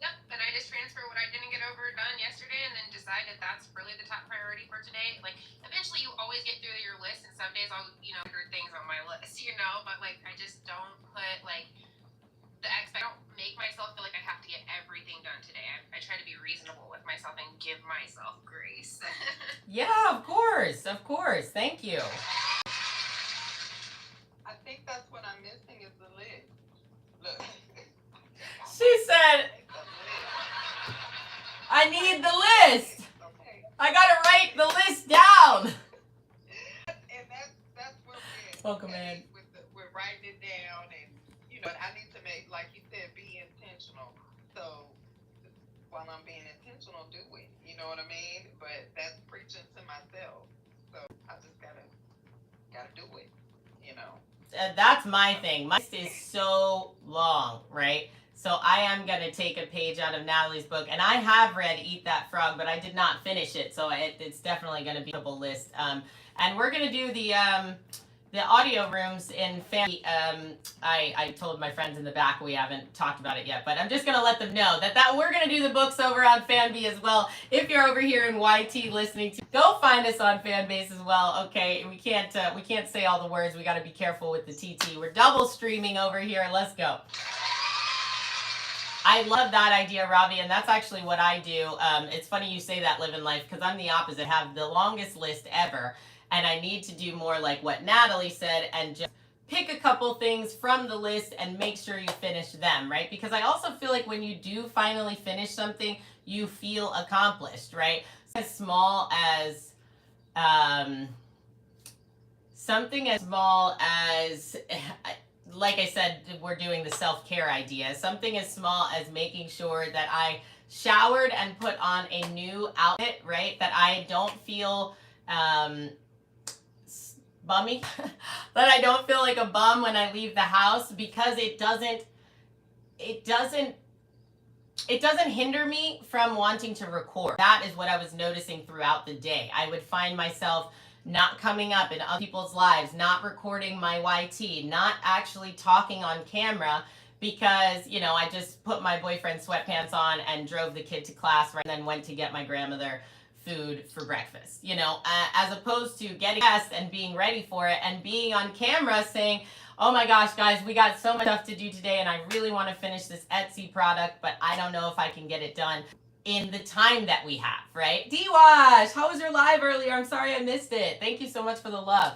Yep, and I just transfer what I didn't get done yesterday, and then decide that that's really the top priority for today. Like, eventually you always get through your list, and some days I'll, 100 things on my list, but like, I just don't put like I don't make myself feel like I have to get everything done today. I try to be reasonable with myself and give myself grace. Yeah, of course. Of course. Thank you. I think that's what I'm missing is the list. Look. She said, Make the list. I need the list. Okay. I got to write the list down. And that's where we're at. Welcome okay? in. We're writing it down, and but I need to make, like you said, be intentional. So while I'm being intentional, do it. You know what I mean? But that's preaching to myself. So I just gotta do it. That's my thing. My list is so long, right? So I am going to take a page out of Natalie's book, and I have read Eat That Frog, but I did not finish it, so it's definitely going to be a list. And we're going to do the audio rooms in family. I told my friends in the back we haven't talked about it yet, but I'm just going to let them know that we're going to do the books over on Fanbase as well. If you're over here in YT listening to, go find us on Fanbase as well. Okay, we can't say all the words. We got to be careful with the TT. We're double streaming over here. Let's go. I love that idea, Ravi, and that's actually what I do. It's funny you say that, Live in Life, because I'm the opposite. I have the longest list ever, and I need to do more like what Natalie said and just pick a couple things from the list and make sure you finish them, right? Because I also feel like when you do finally finish something, you feel accomplished, right? As small as something as small as like I said, we're doing the self-care idea. Something as small as making sure that I showered and put on a new outfit, right? That I don't feel bummy, that I don't feel like a bum when I leave the house, because it doesn't hinder me from wanting to record. That is what I was noticing throughout the day. I would find myself not coming up in other people's lives, not recording my YT, not actually talking on camera, because, I just put my boyfriend's sweatpants on and drove the kid to class, right, and then went to get my grandmother food for breakfast, as opposed to getting dressed and being ready for it and being on camera saying, oh my gosh, guys, we got so much stuff to do today and I really want to finish this Etsy product, but I don't know if I can get it done in the time that we have, right? D-Wash, how was your live earlier? I'm sorry I missed it. Thank you so much for the love.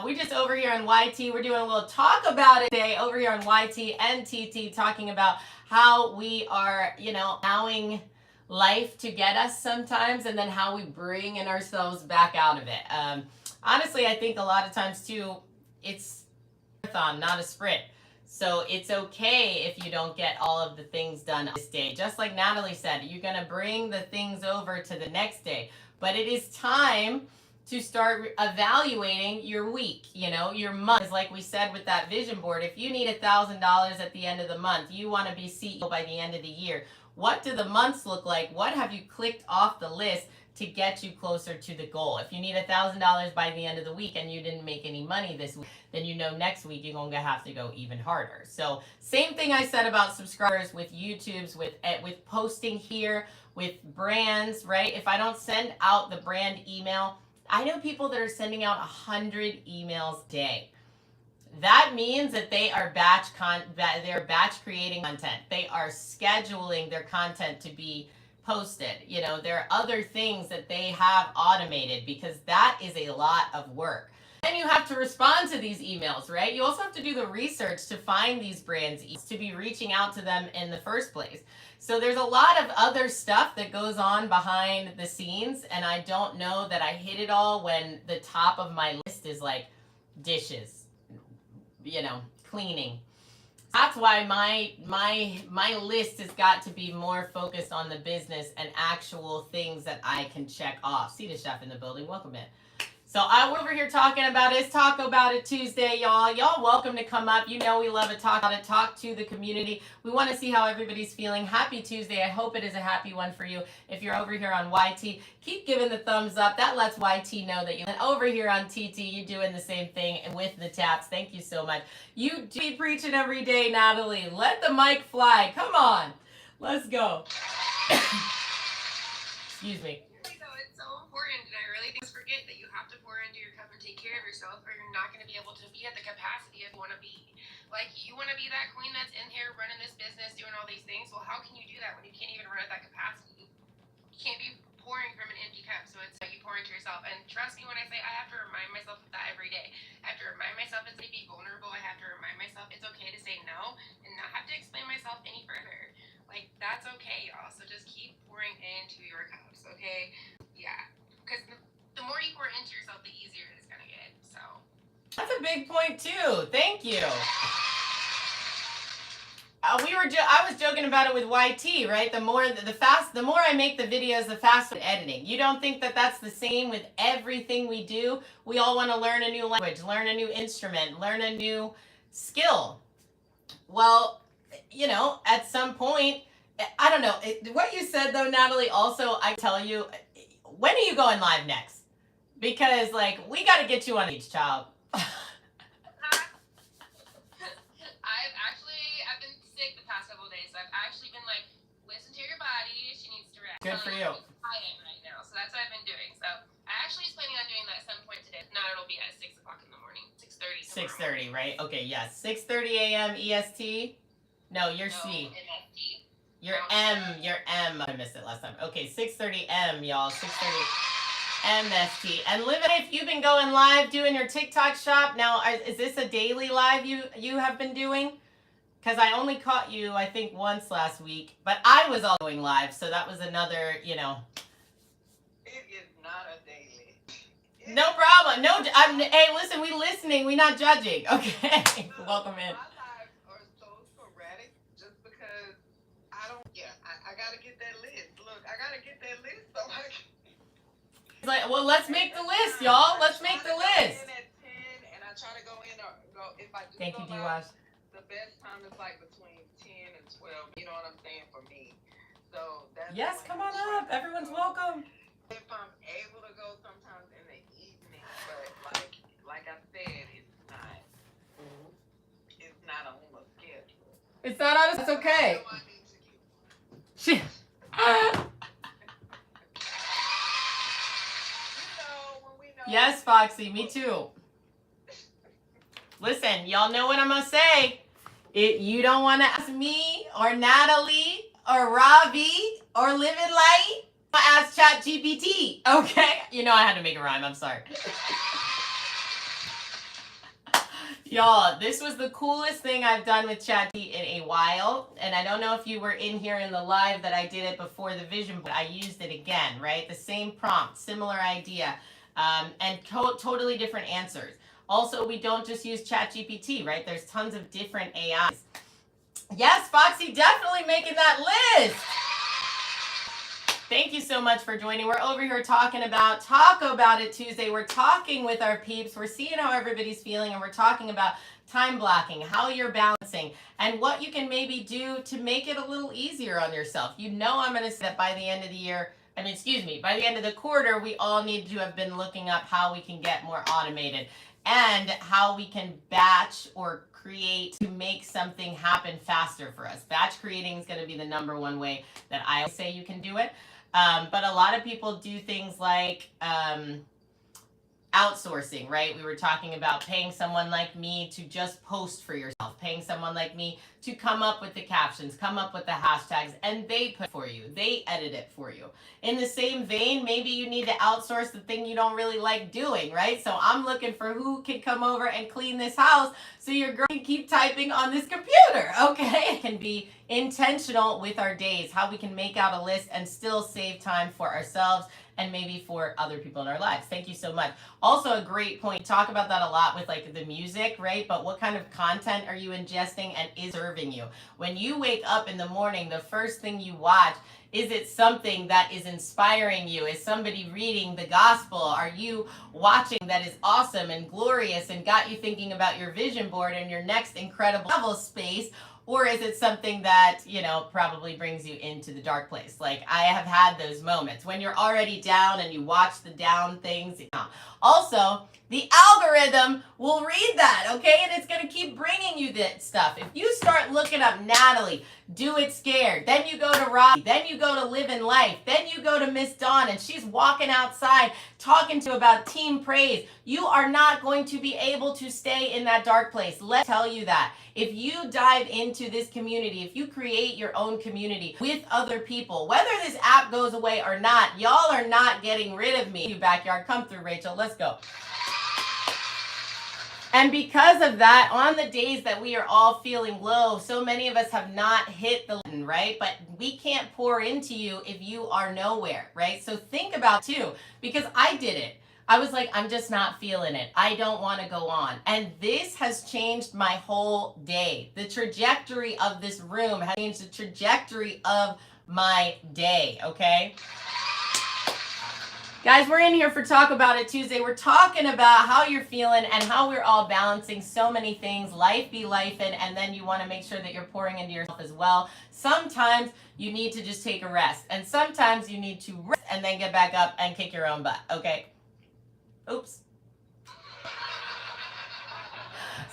We're just over here on YT. We're doing a little talk about it today over here on YT and TT, talking about how we are, allowing life to get us sometimes, and then how we bring in ourselves back out of it. Honestly, I think a lot of times too, it's a marathon, not a sprint. So it's okay if you don't get all of the things done this day. Just like Natalie said, you're going to bring the things over to the next day. But it is time to start evaluating your week, your month. Like we said with that vision board, if you need $1,000 at the end of the month, you want to be CEO by the end of the year. What do the months look like? What have you clicked off the list to get you closer to the goal? If you need $1,000 by the end of the week and you didn't make any money this week, then next week you're going to have to go even harder. So same thing I said about subscribers with YouTube's, with posting here, with brands, right? If I don't send out the brand email, I know people that are sending out 100 emails a day. That means that they are they're batch creating content. They are scheduling their content to be posted. There are other things that they have automated, because that is a lot of work. And you have to respond to these emails, right? You also have to do the research to find these brands, to be reaching out to them in the first place. So there's a lot of other stuff that goes on behind the scenes, and I don't know that I hit it all when the top of my list is like dishes, cleaning. That's why my list has got to be more focused on the business and actual things that I can check off. See the chef in the building. Welcome in. So I'm over here talking about it. It's Talk About It Tuesday, y'all. Y'all welcome to come up. We love to talk about it. Talk to the community. We want to see how everybody's feeling. Happy Tuesday. I hope it is a happy one for you. If you're over here on YT, keep giving the thumbs up. That lets YT know that you. And over here on TT, you're doing the same thing with the taps. Thank you so much. You do be preaching every day, Natalie. Let the mic fly. Come on. Let's go. Excuse me. It's so important, and I really forget that you have to pour into your cup and take care of yourself, or you're not going to be able to be at the capacity you want to be. Like, you want to be that queen that's in here running this business, doing all these things. Well, how can you do that when you can't even run at that capacity? You can't be pouring from an empty cup, so it's like you pour into yourself. And trust me when I say I have to remind myself of that every day. I have to remind myself it's to be vulnerable. I have to remind myself it's okay to say no and not have to explain myself any further. Like, that's okay, y'all. So just keep pouring into your cups, okay? Yeah. Because the more you pour into yourself, the easier it's going to get. So that's a big point too. Thank you. I was joking about it with YT, right? The more I make the videos, the faster editing. You don't think that that's the same with everything we do? We all want to learn a new language, learn a new instrument, learn a new skill. Well, you know, at some point, I don't know. What you said though, Natalie, also, I tell you, when are you going live next? Because, like, we got to get you on each child. I've been sick the past couple of days, so I've actually been like, listen to your body, she needs to rest. Good for you. I am right now, so that's what I've been doing. So I actually was planning on doing that at some point today. If not, it'll be at 6 o'clock in the morning, 6:30. 6:30, right? Okay, yes. 6:30 a.m. EST. No, you're C. MST. You're M. You're M. I missed it last time. Okay, 6:30 M, y'all. 6:30 MST. And Livin, if you've been going live doing your TikTok shop, now is this a daily live you have been doing? Because I only caught you, I think, once last week, but I was all going live, so that was another, you know. It is not a daily. No problem. No, hey, listen, we listening, we not judging. Okay, welcome in. My lives are so sporadic just because I gotta get that list. Look, I gotta get that list so I can. It's like, well, let's make the list, y'all. Let's make the list. I try to go in at 10, and I try to go in or go if I do. Thank you, go D-Wash. live, the best time is like between 10 and 12. You know what I'm saying, for me. So that's Yes, when come on up. Everyone's welcome. If I'm able to go sometimes in the evening, but like I said, it's not on my schedule. It's not on us. It's okay. I need to get She. when we know. Yes, Foxy, me too. Listen, y'all know what I'm gonna say. If you don't want to ask me or Natalie or Ravi or Live It Light, ask ChatGPT. Okay? You know I had to make a rhyme. I'm sorry. Y'all, this was the coolest thing I've done with ChatGPT in a while. And I don't know if you were in here in the live that I did it before the vision board. I used it again, right? The same prompt, similar idea, and totally different answers. Also, we don't just use ChatGPT, right? There's tons of different AIs. Yes, Foxy, definitely making that list. Thank you so much for joining. We're over here talking about Talk About It Tuesday. We're talking with our peeps. We're seeing how everybody's feeling, and we're talking about time blocking, how you're balancing, and what you can maybe do to make it a little easier on yourself. You know I'm going to say that by the end of the year, by the end of the quarter, we all need to have been looking up how we can get more automated and how we can batch or create to make something happen faster for us. Batch creating is going to be the number one way that I say you can do it. But a lot of people do things like outsourcing, right? We were talking about paying someone like me to just post for yourself, paying someone like me to come up with the captions, come up with the hashtags, and they put it for you. They edit it for you. In the same vein, maybe you need to outsource the thing you don't really like doing, right? So I'm looking for who can come over and clean this house so your girl can keep typing on this computer, okay? It can be intentional with our days, how we can make out a list and still save time for ourselves and maybe for other people in our lives. Thank you so much. Also a great point. Talk about that a lot with like the music, right? But what kind of content are you ingesting and is serving you? When you wake up in the morning, the first thing you watch, is it something that is inspiring you? Is somebody reading the gospel? Are you watching that is awesome and glorious and got you thinking about your vision board and your next incredible level space? Or is it something that, you know, probably brings you into the dark place? Like I have had those moments when you're already down and you watch the down things. Also, the algorithm will read that, okay? And it's going to keep bringing you that stuff. If you start looking up Natalie Do It Scared. Then you go to Robbie. Then you go to Living Life. Then you go to Miss Dawn, and she's walking outside talking to you about team praise. You are not going to be able to stay in that dark place. Let's tell you that. If you dive into this community, if you create your own community with other people, whether this app goes away or not, y'all are not getting rid of me. You backyard, come through, Rachel. Let's go. And because of that, on the days that we are all feeling low, so many of us have not hit the button, right? But we can't pour into you if you are nowhere, right? So think about too, because I did it. I was like, I'm just not feeling it. I don't want to go on. And this has changed my whole day. The trajectory of this room has changed the trajectory of my day, okay? Guys, we're in here for Talk About It Tuesday. We're talking about how you're feeling and how we're all balancing so many things. Life be lifing, and then you want to make sure that you're pouring into yourself as well. Sometimes you need to just take a rest, and sometimes you need to rest and then get back up and kick your own butt, okay? Oops.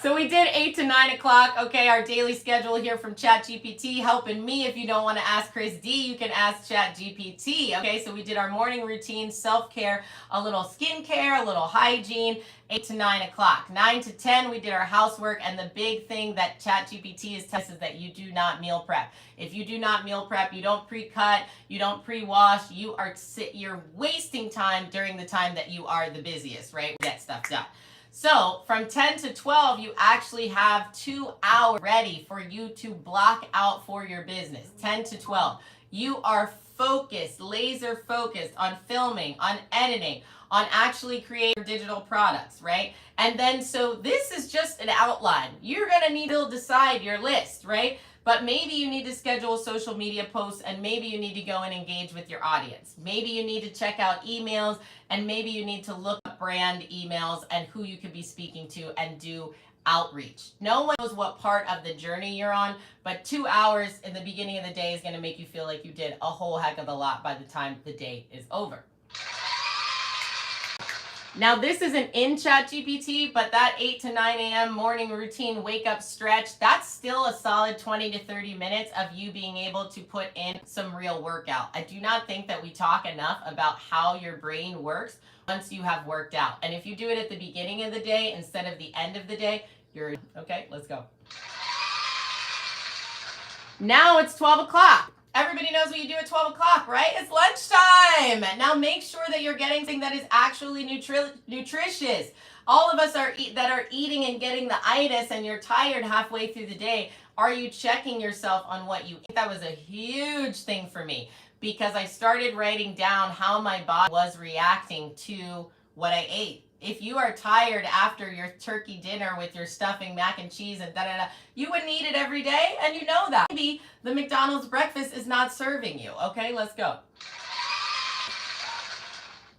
So we did 8 to 9 o'clock, okay, our daily schedule here from ChatGPT, helping me. If you don't want to ask Chris D, you can ask ChatGPT, okay? So we did our morning routine, self-care, a little skincare, a little hygiene, 8 to 9 o'clock. 9 to 10, we did our housework, and the big thing that ChatGPT is telling us is that you do not meal prep. If you do not meal prep, you don't pre-cut, you don't pre-wash, you're wasting time during the time that you are the busiest, right? Get stuff done. So from 10 to 12, you actually have 2 hours ready for you to block out for your business. 10 to 12. You are focused, laser focused on filming, on editing, on actually creating digital products, right? And then, so this is just an outline. You're going to need to decide your list, right? But maybe you need to schedule social media posts, and maybe you need to go and engage with your audience. Maybe you need to check out emails, and maybe you need to look up brand emails and who you could be speaking to and do outreach. No one knows what part of the journey you're on, but 2 hours in the beginning of the day is going to make you feel like you did a whole heck of a lot by the time the day is over. Now, this isn't in ChatGPT, but that 8 to 9 a.m. morning routine wake up stretch, that's still a solid 20 to 30 minutes of you being able to put in some real workout. I do not think that we talk enough about how your brain works once you have worked out. And if you do it at the beginning of the day instead of the end of the day, you're okay. Let's go. Now it's 12 o'clock. Everybody knows what you do at 12 o'clock, right? It's lunchtime. Now make sure that you're getting something that is actually nutritious. All of us that are eating and getting the itis, and you're tired halfway through the day. Are you checking yourself on what you eat? That was a huge thing for me, because I started writing down how my body was reacting to what I ate. If you are tired after your turkey dinner with your stuffing, mac and cheese, and da-da-da, you wouldn't eat it every day, and you know that. Maybe the McDonald's breakfast is not serving you. Okay, let's go.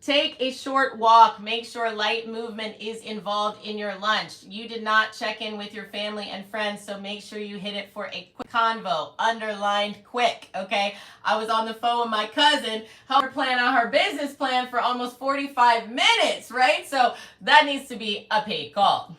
Take a short walk. Make sure light movement is involved in your lunch. You did not check in with your family and friends, so make sure you hit it for a quick convo, underlined quick, okay? I was on the phone with my cousin, helped her plan out her business plan for almost 45 minutes, right? So that needs to be a paid call.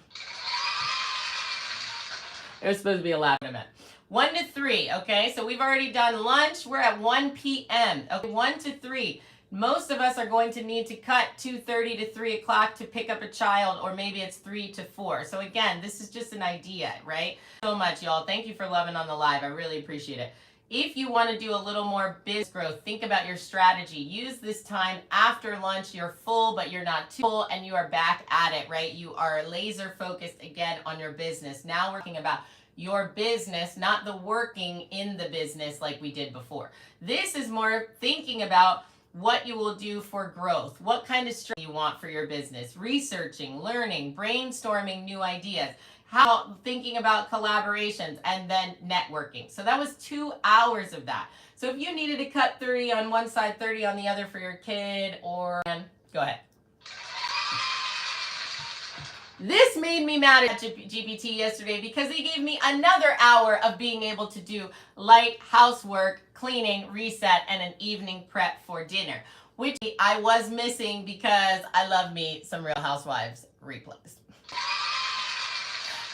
It was supposed to be a laugh event. 1 to 3, okay? So we've already done lunch. We're at 1 p.m. Okay, 1 to 3. Most of us are going to need to cut 2:30 to 3 o'clock to pick up a child, or maybe it's 3 to 4. So again, this is just an idea, right? So much, y'all. Thank you for loving on the live. I really appreciate it. If you want to do a little more business growth, think about your strategy. Use this time after lunch. You're full, but you're not too full, and you are back at it, right? You are laser focused again on your business. Now we're talking about your business, not the working in the business like we did before. This is more thinking about what you will do for growth, what kind of strategy you want for your business, researching, learning, brainstorming new ideas, how thinking about collaborations, and then networking. So that was 2 hours of that. So if you needed to cut 30 on one side, 30 on the other for your kid, or go ahead. This made me mad at GPT yesterday, because they gave me another hour of being able to do light housework, cleaning, reset, and an evening prep for dinner, which I was missing because I love me some Real Housewives replays.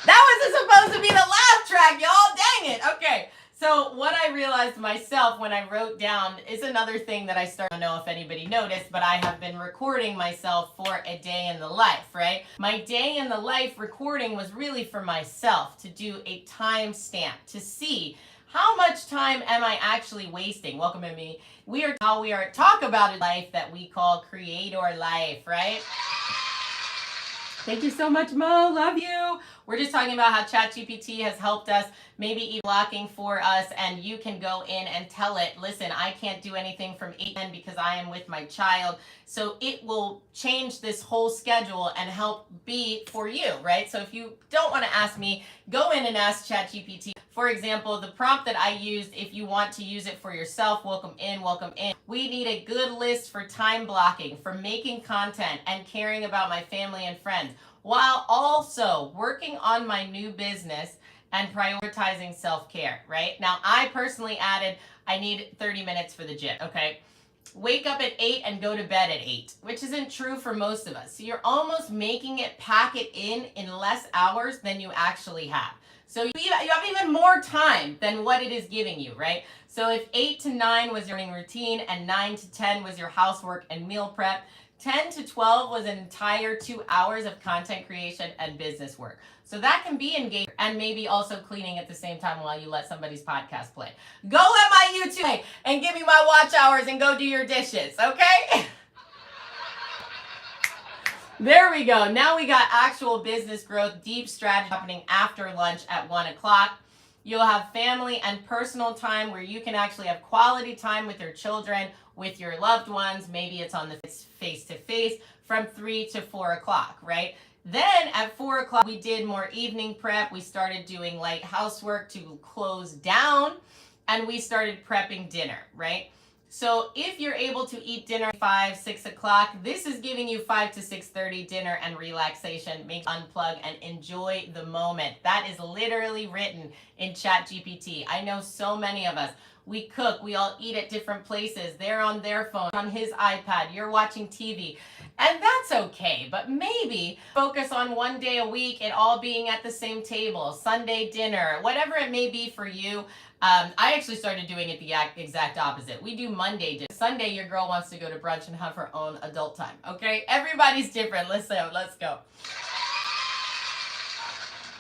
That wasn't supposed to be the laugh track, y'all. Dang it. Okay. So what I realized myself when I wrote down is another thing that I started, I don't know if anybody noticed, but I have been recording myself for a day in the life, right? My day in the life recording was really for myself to do a time stamp to see how much time am I actually wasting. Welcome to me. We are talk about a life that we call creator life, right? Thank you so much, Mo. Love you. We're just talking about how ChatGPT has helped us, maybe even blocking for us, and you can go in and tell it, listen, I can't do anything from 8 to 10 because I am with my child. So it will change this whole schedule and help be for you, right? So if you don't want to ask me, go in and ask ChatGPT. For example, the prompt that I used, if you want to use it for yourself, welcome in, welcome in. We need a good list for time blocking, for making content and caring about my family and friends, while also working on my new business and prioritizing self-care, right? Now, I personally added, I need 30 minutes for the gym, okay? Wake up at 8 and go to bed at 8, which isn't true for most of us. So you're almost making it, pack it in less hours than you actually have. So you have even more time than what it is giving you, right? So if 8 to 9 was your morning routine and 9 to 10 was your housework and meal prep, 10 to 12 was an entire 2 hours of content creation and business work. So that can be engaged, and maybe also cleaning at the same time while you let somebody's podcast play. Go at my YouTube and give me my watch hours and go do your dishes, okay? There we go. Now we got actual business growth, deep strategy happening after lunch at 1 o'clock. You'll have family and personal time where you can actually have quality time with your children, with your loved ones. Maybe it's on the face-to-face from 3 to 4 o'clock, right? Then at 4 o'clock, we did more evening prep. We started doing light housework to close down, and we started prepping dinner, right? So if you're able to eat dinner 5, 6 o'clock, this is giving you 5 to 6:30 dinner and relaxation. Make unplug and enjoy the moment. That is literally written in ChatGPT. I know so many of us, we cook, we all eat at different places. They're on their phone, on his iPad, you're watching TV. And that's okay, but maybe focus on one day a week, it all being at the same table, Sunday dinner, whatever it may be for you. I actually started doing it the exact opposite. We do Monday dinner. Sunday, your girl wants to go to brunch and have her own adult time, okay? Everybody's different. Let's go.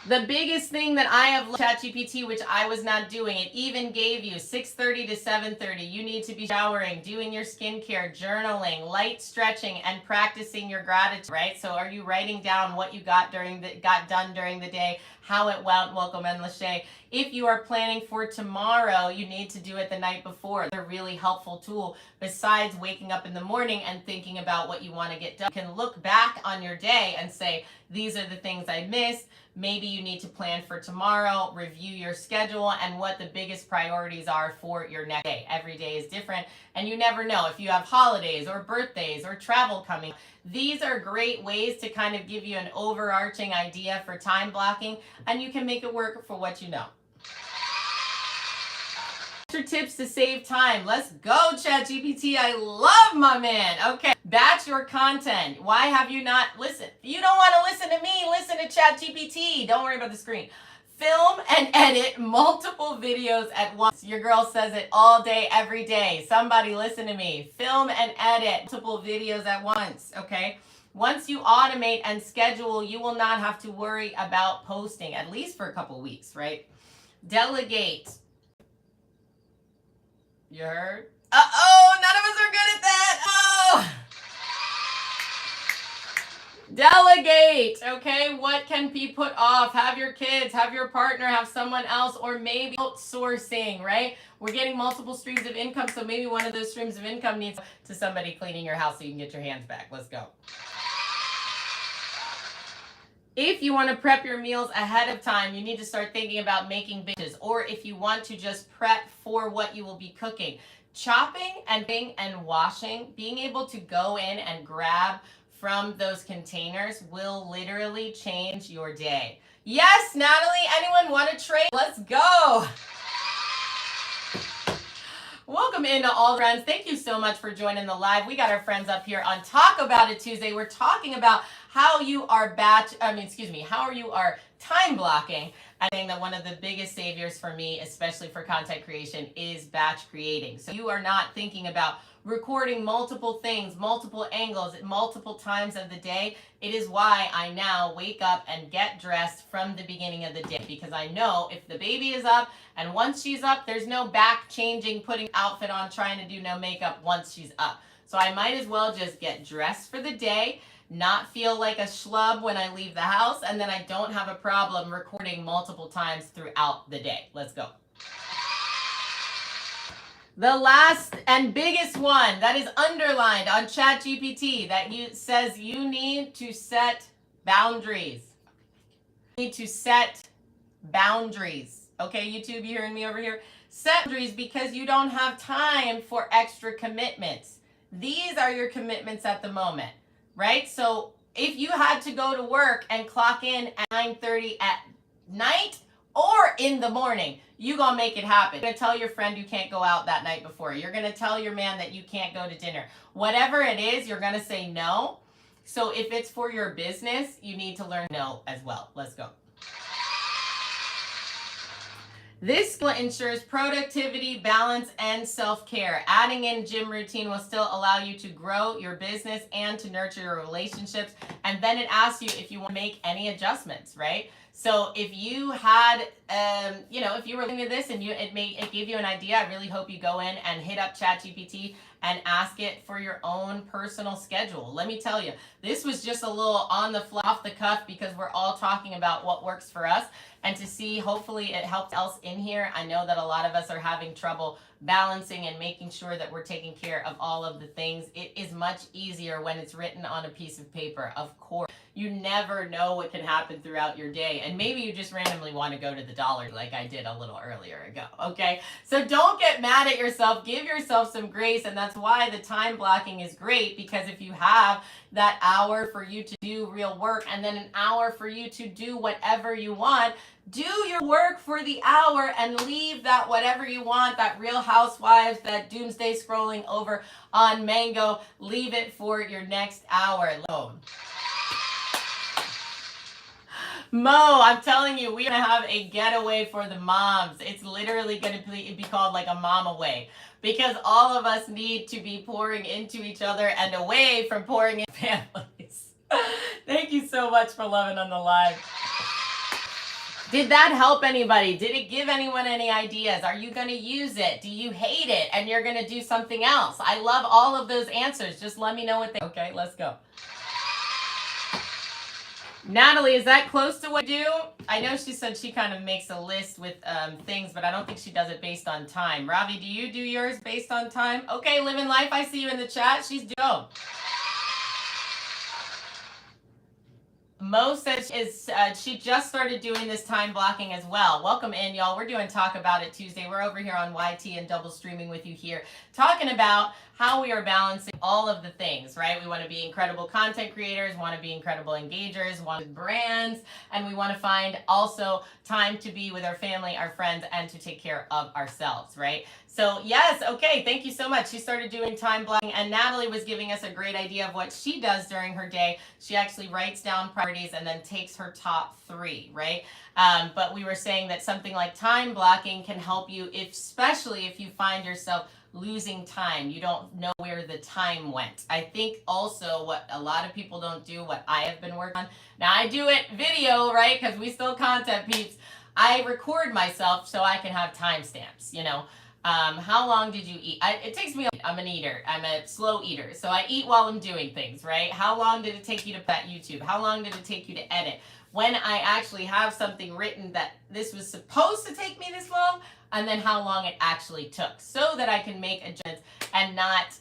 The biggest thing that I have ChatGPT, which I was not doing, it even gave you 6:30 to 7:30. You need to be showering, doing your skincare, journaling, light stretching, and practicing your gratitude, right? So are you writing down what you got done during the day, how it went? Welcome in, Lachey. If you are planning for tomorrow, you need to do it the night before. They're a really helpful tool. Besides waking up in the morning and thinking about what you want to get done, you can look back on your day and say, these are the things I missed. Maybe you need to plan for tomorrow, review your schedule, and what the biggest priorities are for your next day. Every day is different, and you never know if you have holidays or birthdays or travel coming. These are great ways to kind of give you an overarching idea for time blocking, and you can make it work for what you know. Tips to save time. Let's go, ChatGPT. I love my man. Okay, batch your content. Why have you not listened? You don't want to listen to me. Listen to ChatGPT. Don't worry about the screen. Film and edit multiple videos at once. Your girl says it all day, every day. Somebody listen to me. Film and edit multiple videos at once, okay? Once you automate and schedule, you will not have to worry about posting, at least for a couple weeks, right? Delegate. You heard? Uh-oh, none of us are good at that. Oh! Delegate, okay? What can be put off? Have your kids, have your partner, have someone else, or maybe outsourcing, right? We're getting multiple streams of income, so maybe one of those streams of income needs to somebody cleaning your house so you can get your hands back. Let's go. If you want to prep your meals ahead of time, you need to start thinking about making dishes. Or if you want to just prep for what you will be cooking, chopping and washing, being able to go in and grab from those containers will literally change your day. Yes, Natalie, anyone want to trade? Let's go. Welcome into all friends. Thank you so much for joining the live. We got our friends up here on Talk About It Tuesday. We're talking about how you are how you are time blocking. I think that one of the biggest saviors for me, especially for content creation, is batch creating. So you are not thinking about recording multiple things, multiple angles, multiple times of the day. It is why I now wake up and get dressed from the beginning of the day, because I know if the baby is up, and once she's up, there's no back changing, putting outfit on, trying to do no makeup once she's up. So I might as well just get dressed for the day, not feel like a schlub when I leave the house, and then I don't have a problem recording multiple times throughout the day. Let's go. The last and biggest one that is underlined on ChatGPT that says you need to set boundaries. You need to set boundaries. Okay, YouTube, you hearing me over here? Set boundaries, because you don't have time for extra commitments. These are your commitments at the moment, right? So if you had to go to work and clock in at 9:30 at night or in the morning, you gonna make it happen. You're gonna tell your friend you can't go out that night before. You're gonna tell your man that you can't go to dinner. Whatever it is, you're gonna say no. So if it's for your business, you need to learn no as well. Let's go. This ensures productivity, balance, and self-care. Adding in gym routine will still allow you to grow your business and to nurture your relationships. And then it asks you if you want to make any adjustments, right? So if you had, if you were looking at this and it gave you an idea, I really hope you go in and hit up ChatGPT and ask it for your own personal schedule. Let me tell you, this was just a little on the fly, off the cuff, because we're all talking about what works for us. And to see, hopefully it helps else in here. I know that a lot of us are having trouble balancing and making sure that we're taking care of all of the things. It is much easier when it's written on a piece of paper, of course. You never know what can happen throughout your day. And maybe you just randomly want to go to the dollar like I did a little earlier ago, okay? So don't get mad at yourself. Give yourself some grace. And that's why the time blocking is great, because if you have that hour for you to do real work and then an hour for you to do whatever you want, do your work for the hour and leave that whatever you want, that Real Housewives, that doomsday scrolling over on Mango, leave it for your next hour. Mo, I'm telling you, we're going to have a getaway for the moms. It's literally going to be called like a mom away, because all of us need to be pouring into each other and away from pouring in families. Thank you so much for loving on the live. Did that help anybody? Did it give anyone any ideas? Are you going to use it? Do you hate it and you're going to do something else? I love all of those answers. Just let me know what they... Okay, let's go. Natalie, is that close to what you do? I know she said she kind of makes a list with things, but I don't think she does it based on time. Ravi, do you do yours based on time? Okay, living life. I see you in the chat. She's dope. Mo says she just started doing this time blocking as well. Welcome in, y'all. We're doing Talk About It Tuesday. We're over here on YT and double streaming with you here, talking about how we are balancing all of the things, right? We want to be incredible content creators, want to be incredible engagers, want to brands, and we want to find also time to be with our family, our friends, and to take care of ourselves, right? So yes, okay, thank you so much. She started doing time blocking, and Natalie was giving us a great idea of what she does during her day. She actually writes down priorities and then takes her top 3, right? But we were saying that something like time blocking can help you, especially if you find yourself losing time. You don't know where the time went. I think also what a lot of people don't do, what I have been working on. Now I do it video, right? Because we still content peeps. I record myself so I can have timestamps, you know. How long did you eat? It takes me, I'm an eater. I'm a slow eater. So I eat while I'm doing things, right? How long did it take you to put YouTube? How long did it take you to edit? When I actually have something written that this was supposed to take me this long, and then how long it actually took, so that I can make adjustments and not,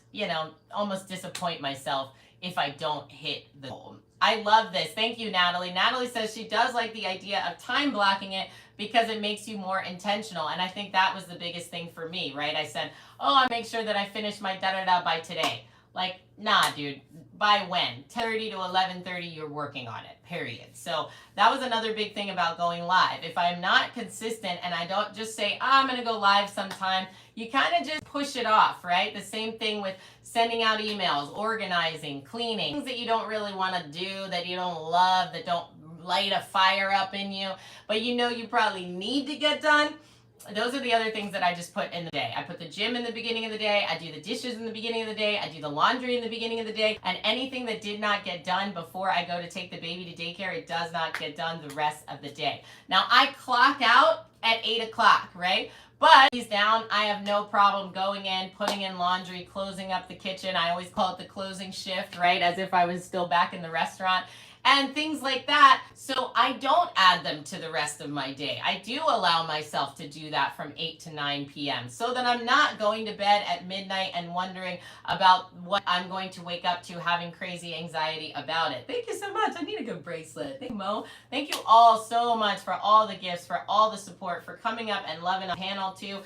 almost disappoint myself if I don't hit the goal. I love this. Thank you, Natalie. Natalie says she does like the idea of time blocking it because it makes you more intentional. And I think that was the biggest thing for me, right? I said, I make sure that I finish my da-da-da by today. Like, nah, dude, by when? 10:30 to 11:30, you're working on it, period. So that was another big thing about going live. If I'm not consistent and I don't just say, oh, I'm going to go live sometime, you kind of just push it off, right? The same thing with sending out emails, organizing, cleaning, things that you don't really want to do, that you don't love, that don't light a fire up in you, but you know you probably need to get done. Those are the other things that I just put in the day. I put the gym in the beginning of the day. I do the dishes in the beginning of the day. I do the laundry in the beginning of the day. And anything that did not get done before I go to take the baby to daycare, it does not get done the rest of the day. Now, I clock out at 8 o'clock, right? But he's down, I have no problem going in, putting in laundry, closing up the kitchen. I always call it the closing shift, right? As if I was still back in the restaurant. And things like that. So I don't add them to the rest of my day. I do allow myself to do that from 8 to 9 p.m. so that I'm not going to bed at midnight and wondering about what I'm going to wake up to, having crazy anxiety about it. Thank you so much. I need a good bracelet. Thank you, Mo. Thank you all so much for all the gifts, for all the support, for coming up and loving the panel too.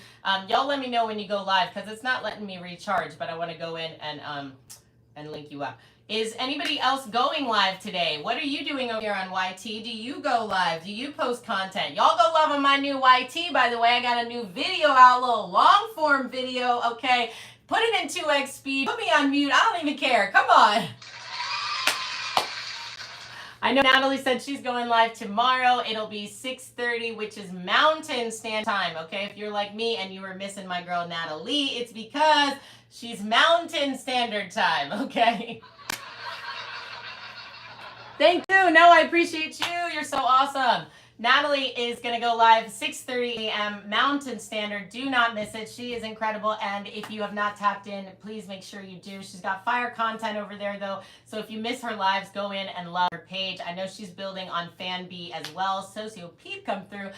Y'all let me know when you go live, because it's not letting me recharge, but I want to go in and link you up. Is anybody else going live today? What are you doing over here on YT? Do you go live? Do you post content? Y'all go love on my new YT, by the way. I got a new video out, a little long form video, okay? Put it in 2x speed. Put me on mute. I don't even care. Come on. I know Natalie said she's going live tomorrow. It'll be 6:30, which is Mountain Standard Time, okay? If you're like me and you were missing my girl Natalie, it's because she's Mountain Standard Time, okay? Thank you. No, I appreciate you. You're so awesome. Natalie is going to go live 6:30 a.m. Mountain Standard. Do not miss it. She is incredible. And if you have not tapped in, please make sure you do. She's got fire content over there, though. So if you miss her lives, go in and love her page. I know she's building on FanB as well. Socio Pete come through.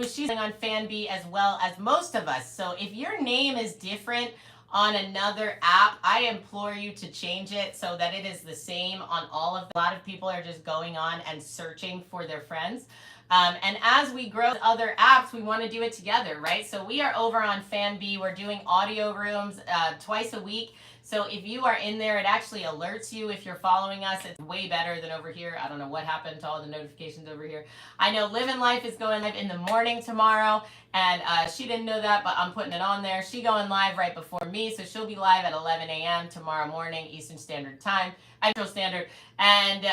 She's building on FanB as well as most of us. So if your name is different on another app, I implore you to change it so that it is the same on all of them. A lot of people are just going on and searching for their friends. And as we grow other apps, we want to do it together, right? So we are over on FanB. We're doing audio rooms twice a week. So if you are in there, it actually alerts you if you're following us. It's way better than over here. I don't know what happened to all the notifications over here. I know Living Life is going live in the morning tomorrow, and she didn't know that, but I'm putting it on there. She going live right before me, so she'll be live at 11 a.m. tomorrow morning, Eastern Standard Time, Central Standard. And,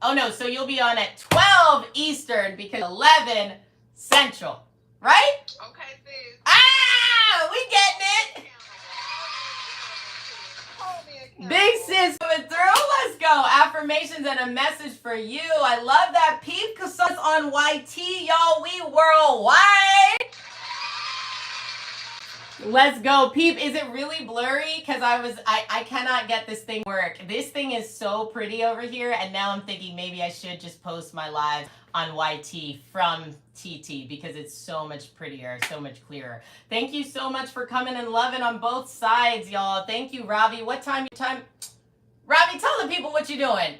oh no, so you'll be on at 12 Eastern because 11 Central, right? Okay, sis. Ah, we getting it. Big sis coming through. Let's go. Affirmations and a message for you. I love that. Peep Casas on YT, y'all. We worldwide. Let's go. Peep, is it really blurry? Because I cannot get this thing to work. This thing is so pretty over here, and now I'm thinking maybe I should just post my live on YT from TT because it's so much prettier, so much clearer. Thank you so much for coming and loving on both sides, y'all. Thank you, Ravi. What time? Ravi, tell the people what you're doing.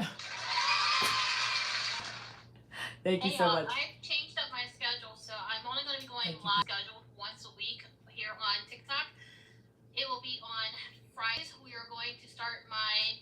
Thank you so much. I've changed up my schedule, so I'm only going to be going live scheduled once a week here on TikTok. It will be on Fridays. We are going to start my